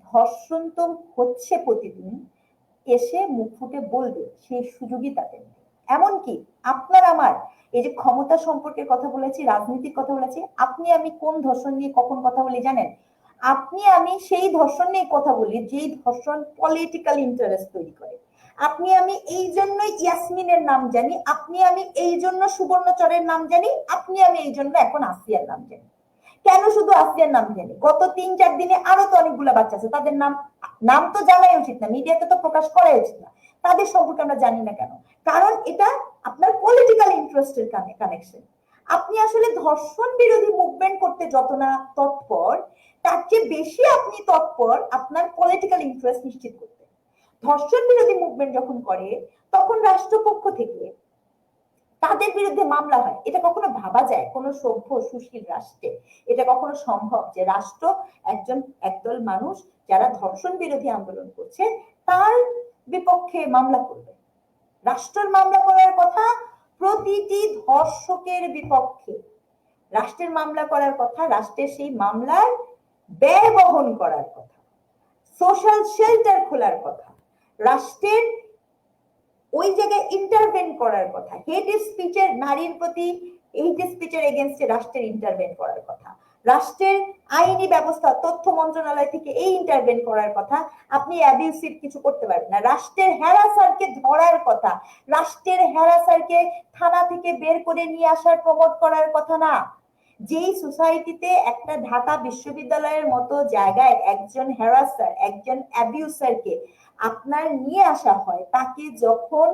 B: ধর্ষণ তো হচ্ছে প্রতিদিন, এসে মুখ ফুটে বলবে, সেই সুযোগই তাদের নেই। এমনকি আপনার আমার এই যে ক্ষমতা সম্পর্কে কথা বলেছি, রাজনীতির কথা বলেছি, আপনি আমি কোন ধর্ষণ নিয়ে কখন কথা বলি জানেন? আপনি আমি সেই ধর্ষণ নিয়ে কথা বলি যেই ধর্ষণ পলিটিক্যাল ইন্টারেস্ট তৈরি করে। আপনি আমি এই জন্য ইয়াসমিনের নাম জানি, আপনি আমি এই জন্য সুবর্ণচরের নাম জানি, আপনি আমি এই জন্য এখন আসিয়ার নাম জানি। কেন শুধু আসিয়ার নাম জানি? গত 3-4 দিনে আরো তো অনেকগুলো বাচ্চা আছে, তাদের নাম নাম তো জানাই উচিত না, মিডিয়াতে তো প্রকাশ করাই উচিত না, তাদের সম্পর্কে আমরা জানি না কেন? কারণ এটা আপনার পলিটিক্যাল ইন্টারেস্টের কানেকশন। আপনি আসলে ধর্ষণ বিরোধী মুভমেন্ট করতে যত না তৎপর, তার চেয়ে বেশি আপনি তৎপর আপনার পলিটিক্যাল ইন্টারেস্ট নিশ্চিত করতে। ধর্ষণ বিরোধী মুভমেন্ট যখন করে, তখন রাষ্ট্রপক্ষ থেকে তাদের বিরুদ্ধে মামলা হয়। এটা কখনো ভাবা যায় কোন সভ্য সুশীল রাষ্ট্রে? এটা কখনো সম্ভব যে রাষ্ট্র একদল মানুষ যারা ধর্ষণ বিরোধী আন্দোলন করছে তার বিপক্ষে মামলা করবে? রাষ্ট্রের মামলা করার কথা প্রতিটি ধর্ষকের বিপক্ষে। রাষ্ট্রের মামলা করার কথা, রাষ্ট্রের সেই মামলার ব্যয় বহন করার কথা, সোশ্যাল শেল্টার খোলার কথা, রাষ্ট্রের ওই জায়গায় ইন্টারভেন করার কথা। হেট স্পিচের, নারীর প্রতি হেট স্পিচের এগেইনস্টে রাষ্ট্রের ইন্টারভেন করার কথা। রাষ্ট্রের আইনি ব্যবস্থা, তথ্য মন্ত্রণালয় থেকে এই ইন্টারভেন করার কথা। আপনি অ্যাবিউসিভ কিছু করতে পারবেন না। রাষ্ট্রের হ্যারাসারকে ধরার কথা, রাষ্ট্রের হ্যারাসারকে থানা থেকে বের করে নিয়ে আসার প্রমোট করার কথা না। যেই সোসাইটিতে একটা ঢাকা বিশ্ববিদ্যালয়ের মতো জায়গায় একজন হ্যারাসার, একজন অ্যাবিউসারকে আপনার নিয়ে আসা হয়, তাকে যখন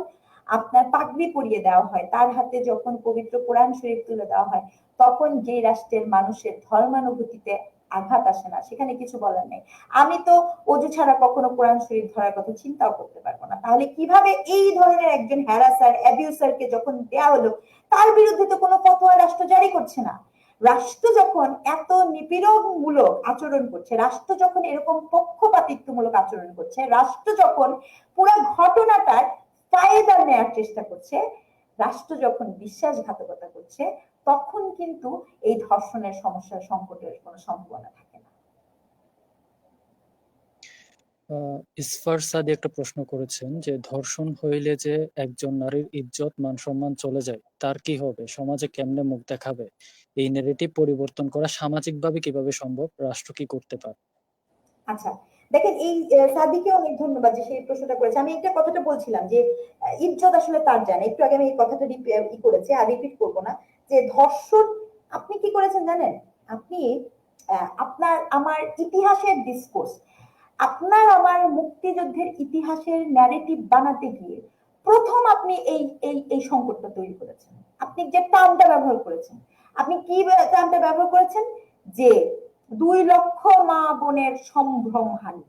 B: আপনার পাগড়ি পরিয়ে দেওয়া হয়, তার হাতে যখন পবিত্র কোরআন শরীফ তুলে দেওয়া হয়, তখন যে রাষ্ট্রের মানুষের ধর্মানুভূতিতে আঘাত আসে না, সেখানে কিছু বলার নেই। আমি তো অজু ছাড়া কখনো কোরআন শরীফ ধরার কথা চিন্তাও করতে পারবো না। তাহলে কিভাবে এই ধরনের একজন হ্যারাসার, অ্যাবিউসারকে যখন দেওয়া হলো, তার বিরুদ্ধে তো কোনো ফতোয়া রাষ্ট্র জারি করছে না। রাষ্ট্র যখন এত নিপীড়নমূলক আচরণ করছে, রাষ্ট্র যখন এরকম পক্ষপাতিত্বমূলক আচরণ করছে, রাষ্ট্র যখন পুরো ঘটনাটার ফায়দা নেওয়ার চেষ্টা করছে, রাষ্ট্র যখন বিশ্বাসঘাতকতা করছে, তখন কিন্তু এই ধর্ষণের সমস্যার সংকটের কোনো সম্ভাবনা থাকে না।
A: ইসফার সাদি একটা প্রশ্ন করেছেন যে ধর্ষণ হইলে যে একজন নারীর ইজ্জত মান সম্মান চলে যায়, তার কি হবে? সমাজে কেমনে মুখ দেখাবে? এই নেগেটিভ পরিবর্তন করা সামাজিকভাবে কিভাবে সম্ভব? রাষ্ট্র কি করতে পারে?
B: আচ্ছা, দেখেন এই সাদিকে অনেক ধন্যবাদ যে সেই প্রশ্নটা করেছে। আমি একটা কথাটা বলছিলাম যে ইজ্জত আসলে তার জানে, একটু আগে আমি এই কথাটা করেছি, আর রিপিট করবো না। যে ধর্ষণ আপনি কি করেছেন জানেন? আপনি আপনার আমার ইতিহাসের ডিসকোর্স, আপনার আমার মুক্তিযুদ্ধের ইতিহাসের ন্যারেটিভ বানাতে গিয়ে প্রথম আপনি এই এই এই সংকটটা তৈরি করেছেন। আপনি যে টার্মটা ব্যবহার করেছেন, আপনি কি টার্মটা ব্যবহার করেছেন? যে 2 লক্ষ মা বোনের সম্ভ্রমহানি।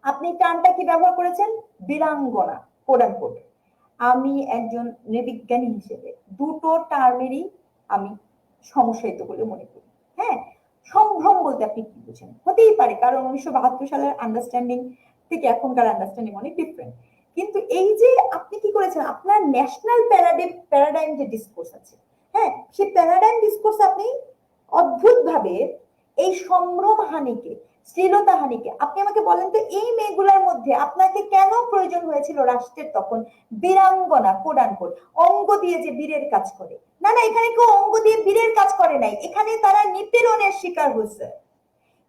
B: আপনি টার্মটা কি ব্যবহার করেছেন? বীরাঙ্গনা, কোট অ্যান্ড কোট। আমি একজন নৃবিজ্ঞানী হিসেবে দুটো টার্মেরই আমি সমস্যায়িত বলে মনে করি। হ্যাঁ, সম্ভ্রম বলতে আপনি কি বুঝেন? হতেই পারে, কারণ 1972 সালের আন্ডারস্ট্যান্ডিং থেকে এখনকার আন্ডারস্ট্যান্ডিং অনেক ডিফারেন্ট। কিন্তু এই যে আপনি কি করেছেন, আপনার ন্যাশনাল প্যারাডাইম যে ডিসকোর্স আছে, হ্যাঁ, সেই প্যারাডাইম ডিসকোর্স আপনি অদ্ভুত ভাবে এই সম্ভ্রম হানিকে, শ্লীলতা হানিকে, আপনি আমাকে বলেন তো এই মেয়েগুলোর মধ্যে আপনাকে কেন প্রয়োজন হয়েছিল রাষ্ট্রের তখন বীরাঙ্গনা, কোট অ্যান্ড কোট, অঙ্গ দিয়ে যে বীরের কাজ করে? না না, এখানে কেউ অঙ্গ দিয়ে বীরের কাজ করে নাই, এখানে তারা নিপীড়নের শিকার হয়েছে,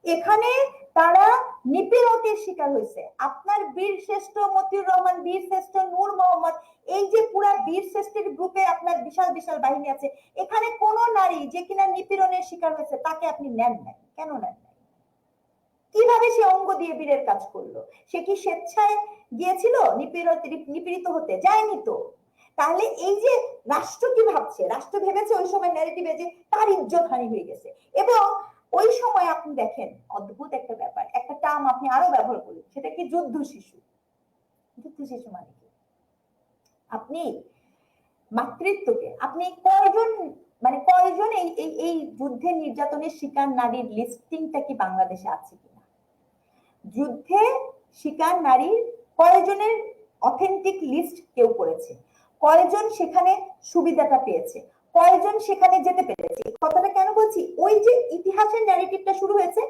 B: এখানে তারা নিপীড়কের শিকার হয়েছে। আপনার বীর শ্রেষ্ঠ মতিউর রহমান, বীর শ্রেষ্ঠ নূর মোহাম্মদ, এই যে পুরা বীর শ্রেষ্ঠের গ্রুপে আপনার বিশাল বিশাল বাহিনী আছে, এখানে কোন নারী যে কিনা নিপীড়নের শিকার হয়েছে তাকে আপনি নেন নাই, কেন নেন নাই? কিভাবে সে অঙ্গ দিয়ে বীরের কাজ করলো? সে কি স্বেচ্ছায় গিয়েছিল নিপীড়িত হতে? যায়নি তো। তাহলে এই যে রাষ্ট্র কি ভাবছে, রাষ্ট্র ভেবেছে ওই সময় ন্যারেটিভে যে তার ইজ্জত হানি হয়ে গেছে। এবং ওই সময় আপনি দেখেন অদ্ভুত একটা ব্যাপার, একটা টার্ম আপনি আরো ব্যবহার করলেন, সেটা কি যুদ্ধ শিশু। যুদ্ধ শিশু মানে কি? আপনি মাতৃত্বকে আপনি কয়জন, মানে কয়জন এই এই যুদ্ধে নির্যাতনের শিকার নারীর লিস্টিংটা কি বাংলাদেশে আছে কিনা? যুদ্ধে শিকার নারীর কয়জনের অথেন্টিক লিস্ট কেউ করেছে? কয়জন সেখানে সুবিধাটা পেয়েছে? কয়জন সেখানে যেতে পেরেছে? এই কথাটা কেন বলছি? ওই যে ইতিহাসের ন্যারেটিভটা শুরু হয়েছে,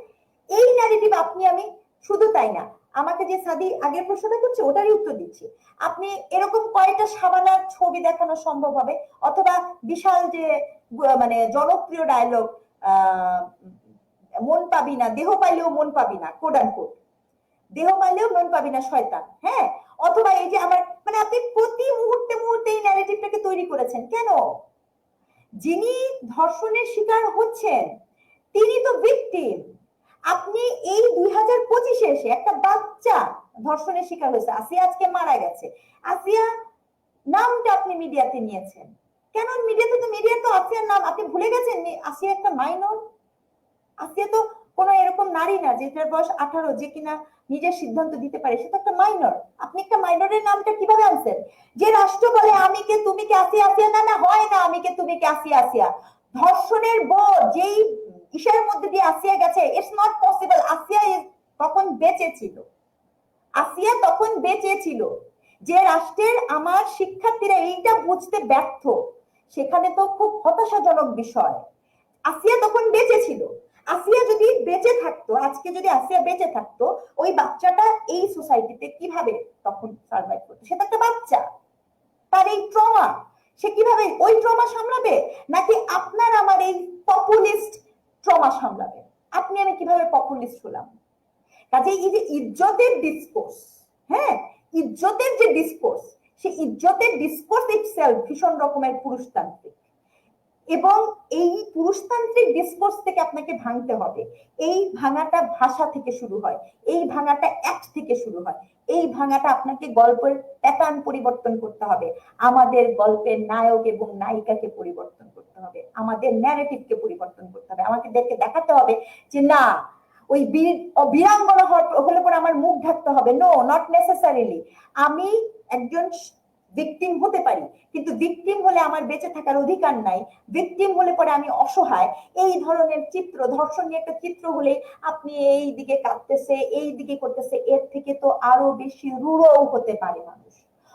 B: এই ন্যারেটিভ আপনি আমি শুধু তাই না, আমাকে যে সাদি আগের প্রশ্নটা করছে ওটারই উত্তর দিচ্ছি। আপনি এরকম কয়টা সাবানার ছবি দেখানো সম্ভব হবে, অথবা বিশাল যে মানে জনপ্রিয় ডায়লগ মন পাবি না, দেহ পাইলেও মন পাবি না, কোড অ্যান্ড কোড, দেহ পাইলেও মন পাবি না শয়তান, হ্যাঁ? অথবা এই যে আমার, মানে আপনি প্রতি মুহূর্তে মুহূর্তে এই ন্যারেটিভটাকে তৈরি করেছেন কেন? যিনি ধর্ষণের শিকার হচ্ছেন তিনি তো ভিকটিম। আপনি এই 2025-এ এসে একটা বাচ্চা ধর্ষণের শিকার হয়েছে, আসিয়া আজকে মারা গেছে, আসিয়া নামটা আপনি মিডিয়াতে নিয়েছেন কেন? মিডিয়াতে তো, মিডিয়া তো আসিয়ার নাম আপনি ভুলে গেছেন। আসিয়া একটা মাইনর, আসিয়া তো কোনো এরকম নারী না যেটার বয়স 18, যে কিনা নিজের সিদ্ধান্ত দিতে পারে, সে তো একটা মাইনর। আপনি একটা মাইনরের নামটা কিভাবে আনছেন? যে রাষ্ট্র বলে আমি কে তুমি কে আসিয়া, আসিয়া না, না হয় না আমি কে তুমি কে আসিয়া, আসিয়া ধর্ষণের বোধ যেই ইসের মধ্যে দিয়ে আসিয়া গেছে, ইটস নট পসিবল। আসিয়া তখন বেঁচে ছিল, আসিয়া তখন বেঁচে ছিল। যে রাষ্ট্রের আমার শিক্ষার্থীরা এইটা বুঝতে ব্যর্থ, সেখানে তো খুব হতাশাজনক বিষয়। আসিয়া তখন বেঁচে ছিল। আসিয়া যদি বেঁচে থাকতো, আজকে যদি আসিয়া বেঁচে থাকতো, ওই বাচ্চাটা এই সোসাইটিতে কিভাবে তখন সার্ভাইভ করতো? সে তো একটা বাচ্চা, তার এই ট্রমা, সে কিভাবে ওই ট্রমা সামলাবে? নাকি আপনার আমার এই পপুলিস্ট ট্রমা সামলাবে? আপনি আমি কিভাবে পপুলিস্ট হলাম? কাজে এই যে ইজ্জতের ডিসকোর্স, হ্যাঁ, ইজ্জতের যে ডিসকোর্স, সেই ইজ্জতের ডিসকোর্স ইটসেলফ ভীষণ রকমের পুরুষতান্ত্রিক। এবং এই পুরুষতান্ত্রিক ডিসকোর্স থেকে আপনাকে ভাঙতে হবে। এই ভাঙাটা ভাষা থেকে শুরু হয়, এই ভাঙাটা অ্যাক্ট থেকে শুরু হয়, এই ভাঙাটা আপনাকে গল্পের প্যাটার্ন পরিবর্তন করতে হবে, আমাদের গল্পের নায়ক এবং নায়িকাকে পরিবর্তন করতে হবে, আমাদের ন্যারেটিভকে পরিবর্তন করতে হবে। আমাকে দেখাতে হবে যে না, ওই বীরাঙ্গনা হলে পরে আমার মুখ ঢাকতে হবে, নো, নট নেসেসারিলি। আমি একজন ভিকটিম হতে পারি, কিন্তু ভিকটিম হলে আমার বেঁচে থাকার অধিকার নাই, ভিকটিম হলে পরে আমি অসহায়। এই ধরনের চিত্র, ধর্ষণ নিয়ে একটা চিত্র হলে আপনি এই দিকে কাঁদতেছে, এই দিকে করতেছে, এর থেকে তো আরো বেশি রূঢ়ও হতে পারে মানুষ,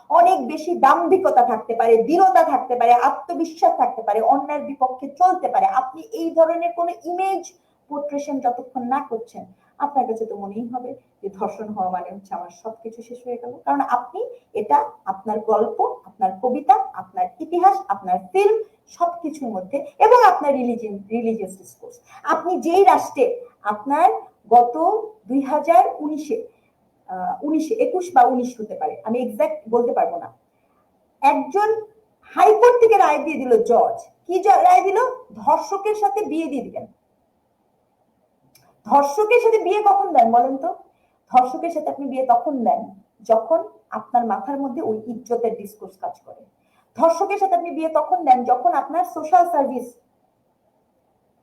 B: অনেক বেশি দাম্ভিকতা থাকতে পারে, দৃঢ়তা থাকতে পারে, আত্মবিশ্বাস থাকতে পারে, অন্যায়ের বিপক্ষে চলতে পারে। আপনি এই ধরনের কোন ইমেজ পোর্ট্রেশন যতক্ষণ না করছেন, আপনার কাছে তো মনেই হবে যে ধর্ষণ হওয়া মানে হচ্ছে আমার সবকিছু শেষ হয়ে গেল। কারণ আপনি এটা আপনার গল্প, আপনার কবিতা, আপনার ইতিহাস, আপনার ফিল্ম সবকিছুর মধ্যে, এবং আপনার রিলিজিয়াস ডিসকোর্স, আপনি যেই রাষ্ট্রে আপনার গত 2019-এ 21 বা 19 হতে পারে, আমি এক্সাক্ট বলতে পারবো না, একজন হাইকোর্ট থেকে রায় দিয়ে দিল, জজ কি রায় দিল? ধর্ষকের সাথে বিয়ে দিয়ে দিলেন। ধর্ষকের সাথে বিয়ে কখন দেন বলেন তো? ধর্ষকের সাথে আপনি বিয়ে তখন দেন যখন আপনার মাথার মধ্যে ওই ইজ্জতের ডিসকোর্স কাজ করে। ধর্ষকের সাথে আপনি বিয়ে তখন দেন যখন আপনার সোশ্যাল সার্ভিস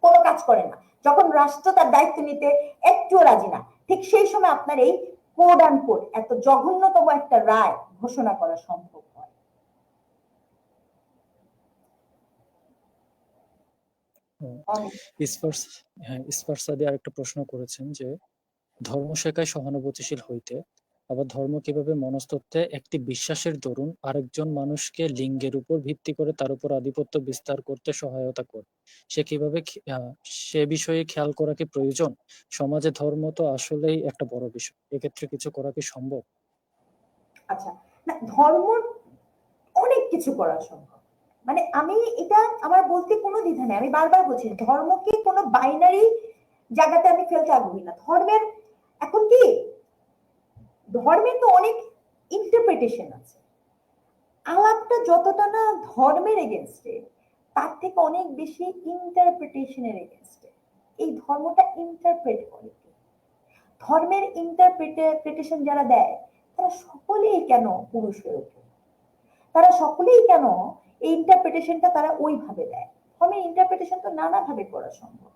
B: কোনো কাজ করে না, যখন রাষ্ট্র তার দায়িত্ব নিতে একটুও রাজি না। ঠিক সেই সময় আপনার এই কোড অ্যান্ড কোড এত জঘন্যতম একটা রায় ঘোষণা করা সম্ভব হয়।
A: ইসফারসাদি আরেকটা প্রশ্ন করেছেন যে ধর্ম শেখায় সহানুভূতিশীল হইতে, আবার ধর্ম কিভাবে মনস্তত্ত্বে একটি বিশ্বাসের দরুন আরেকজন মানুষকে লিঙ্গের উপর ভিত্তি করে তার উপর আধিপত্য বিস্তার করতে সহায়তা করে, সে কিভাবে সে বিষয়ে খেয়াল করা কি প্রয়োজন? সমাজে ধর্ম তো আসলেই একটা বড় বিষয়, এক্ষেত্রে কিছু করা কি সম্ভব?
B: আচ্ছা, না, ধর্ম অনেক কিছু করা সম্ভব, মানে আমি এটা আমার বলতে কোনো দ্বিধা নেই। আমি বারবার বলছি ধর্মকে কোনো বাইনারি জায়গাতে আমি ফেলতে আগ্রহী না। ধর্মের এখন কি ধর্মের তো অনেক ইন্টারপ্রিটেশন আছে। আলাপটা যতটা না ধর্মের এগেনস্টে, তার থেকে অনেক বেশি ইন্টারপ্রিটেশনের এগেনস্টে। এই ধর্মটা ইন্টারপ্রেট করে কি? ধর্মের ইন্টারপ্রিটেশন যারা দেয় তারা সকলেই কেন পুরুষ হয়ে ওঠে? তারা সকলেই কেন এই ইন্টারপ্রিটেশনটা তারা ওইভাবে দেয়? ধর্মের ইন্টারপ্রিটেশন তো নানাভাবে করা সম্ভব।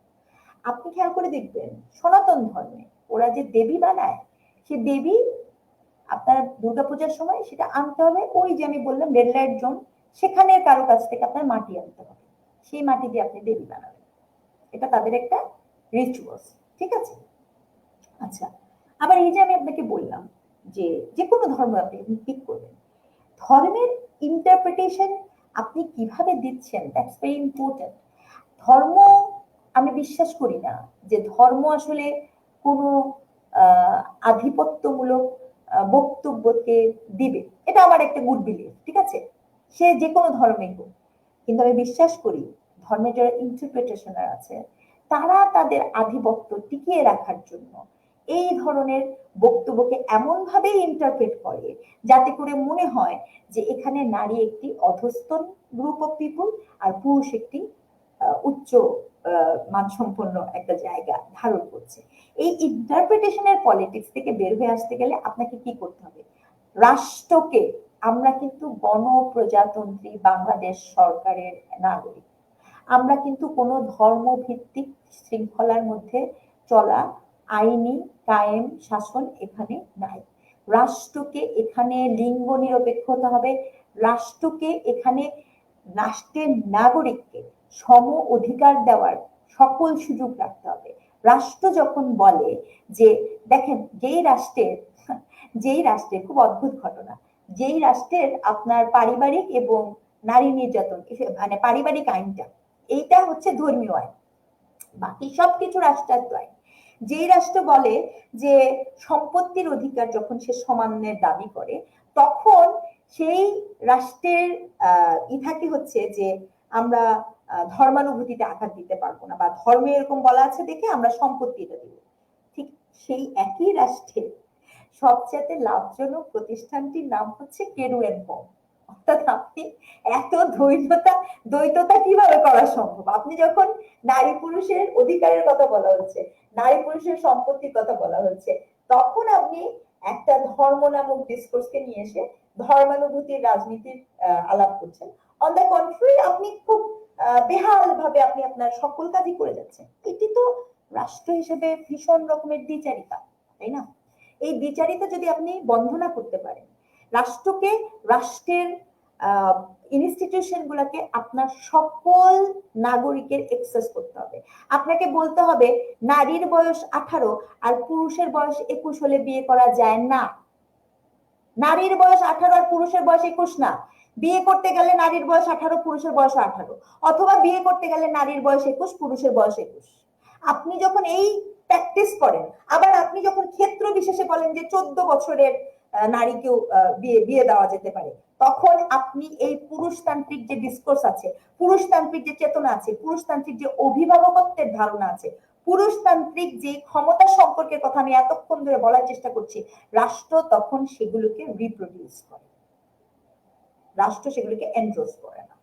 B: আপনি খেয়াল করে দেখবেন সনাতন ধর্মে ওরা যে দেবী বানায়, সে দেবী আপনার দুর্গাপূজার সময় সেটা আনতে হবে ওই যে আমি বললাম রেড লাইট জোন, সেখানে কারো কাছ থেকে আপনার মাটি আনতে হবে, সেই মাটি দিয়ে আপনি দেবী বানাবেন। এটা তাদের একটা রিচুয়ালস, ঠিক আছে? আচ্ছা, আবার এই যে আমি আপনাকে বললাম যে যে কোনো ধর্ম আপনি পিক করবেন, ধর্মের ইন্টারপ্রিটেশন আপনি কিভাবে দিচ্ছেন, দ্যাটস ভেরি ইম্পর্টেন্ট। ধর্ম, আমি বিশ্বাস করি না যে ধর্ম আসলে কোনো আধিপত্যমূলক বক্তব্যকে দিবে। এটা আমার একটা গুড বিলিভ, ঠিক আছে? সে যে কোনো ধর্মেই হোক। কিন্তু আমি বিশ্বাস করি ধর্মের যারা ইন্টারপ্রিটেশনার আছে তারা তাদের আধিপত্য টিকিয়ে রাখার জন্য এই ধরনের বক্তব্যকে এমন ভাবে ইন্টারপ্রেট করে যাতে করে মনে হয় যে এখানে নারী একটি অধস্তন গ্রুপ অফ পিপুল আর পুরুষ একটি উচ্চ মানসম্পন্ন একটা জায়গা ধারণ করছে। এই ইন্টারপ্রিটেশনের পলিটিক্স থেকে বের হয়ে আসতে গেলে আপনাকে কি করতে হবে? রাষ্ট্রকে, আমরা কিন্তু গণপ্রজাতন্ত্রী বাংলাদেশ সরকারের নাগরিক, আমরা কিন্তু কোনো ধর্মভিত্তিক শৃঙ্খলার মধ্যে চলা আইনি কায়েম শাসন এখানে নাই। রাষ্ট্রকে এখানে লিঙ্গ নিরপেক্ষ হতে হবে। রাষ্ট্রকে এখানে রাষ্ট্রের নাগরিককে সম অধিকার দেওয়ার সকল সুযোগ রাখতে হবে। রাষ্ট্র যখন বলে যে দেখেন যেই রাষ্ট্রের খুব অদ্ভুত ঘটনা, যেই রাষ্ট্রের আপনার পারিবারিক এবং নারী নির্যাতন মানে পারিবারিক আইনটা এইটা হচ্ছে ধর্মীয় আইন, বাকি সবকিছু রাষ্ট্রায়ত্ত আইন। যেই রাষ্ট্র বলে যে সম্পত্তির অধিকার যখন সে সমানের দাবি করে, তখন সেই রাষ্ট্রের ইথাকে হচ্ছে যে আমরা ধর্মানুভূতিতে আঘাত দিতে পারবো না, বা ধর্মে এরকম বলা আছে দেখে আমরা সম্পত্তিটা দিব। ঠিক সেই একই রাষ্ট্রের সবচেয়ে লাভজনক প্রতিষ্ঠানটির নাম হচ্ছে কেরু এন্ড হোম। অর্থাৎ আপনি এত দ্বৈততা কিভাবে করা সম্ভব? আপনি যখন নারী পুরুষের অধিকারের কথা বলা হচ্ছে, নারী পুরুষের সম্পত্তির কথা বলা হচ্ছে, তখন আপনি একটা ধর্ম নামক ডিসকোর্সকে নিয়ে এসে ধর্মানুভূতির রাজনীতির আলাপ করছেন। অন দ্য কন্ট্রারি আপনি খুব বেহাল ভাবে আপনি আপনার সকল কাজই করে যাচ্ছেন। এটি তো রাষ্ট্র হিসেবে ভীষণ রকমের দ্বিচারিতা, তাই না? এই দ্বিচারিতা যদি আপনি বন্ধ না করতে পারেন, রাষ্ট্রকে, রাষ্ট্রের ইনস্টিটিউশন গুলাকে আপনার সকল নাগরিকের এক্সেস করতে হবে। আপনাকে বলতে হবে নারীর বয়স 18 আর পুরুষের বয়স 21 হলে বিয়ে করা যায় না। নারীর বয়স 18 আর পুরুষের বয়স 21 না। বিয়ে করতে গেলে নারীর বয়স 18, পুরুষের বয়স 18, অথবা বিয়ে করতে গেলে নারীর বয়স 21, পুরুষের বয়স 21। আপনি যখন এই প্র্যাকটিস করেন, আবার আপনি যখন ক্ষেত্র বিশেষে বলেন যে 14 বছরের নারীকেও বিয়ে দেওয়া যেতে পারে, তখন আপনি এই পুরুষতান্ত্রিক যে ডিসকোর্স আছে, পুরুষতান্ত্রিক যে চেতনা আছে, পুরুষতান্ত্রিক যে অভিভাবকত্বের ধারণা আছে, পুরুষতান্ত্রিক যে ক্ষমতা সম্পর্কের কথা আমি এতক্ষণ ধরে বলার চেষ্টা করছি, রাষ্ট্র তখন সেগুলোকে রিপ্রোডিউস করে, রাষ্ট্র সেগুলোকে এনডোর্স করে না।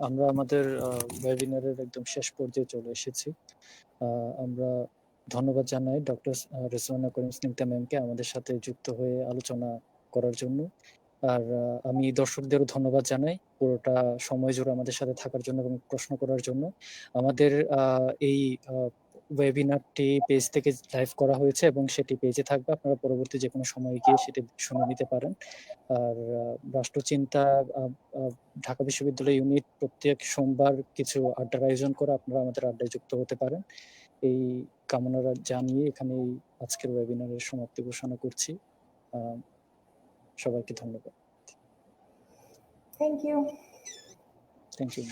A: আমরা আমাদের ওয়েবিনারের একদম শেষ পর্যায়ে চলে এসেছি। আমরা ধন্যবাদ জানাই ডক্টর রেজওয়ানা করিম স্নিগ্ধা ম্যামকে আমাদের সাথে যুক্ত হয়ে আলোচনা করার জন্য। আর আমি দর্শকদেরও ধন্যবাদ জানাই পুরোটা সময় জুড়ে আমাদের সাথে থাকার জন্য এবং প্রশ্ন করার জন্য। আমাদের এই ওয়েবিনারটি পেজ থেকে লাইভ করা হয়েছে এবং সেটি পেজে থাকবে, আপনারা পরবর্তী যে কোনো সময় গিয়ে সেটি শুনে নিতে পারেন। আর রাষ্ট্রচিন্তা ঢাকা বিশ্ববিদ্যালয় ইউনিট প্রত্যেক সোমবার কিছু আড্ডার আয়োজন করে, আপনারা আমাদের আড্ডায় যুক্ত হতে পারেন। এই কামনা জানিয়ে এখানে আজকের ওয়েবিনারের সমাপ্তি ঘোষণা করছি। সবাইকে ধন্যবাদ।
B: Thank you.
A: Thank you.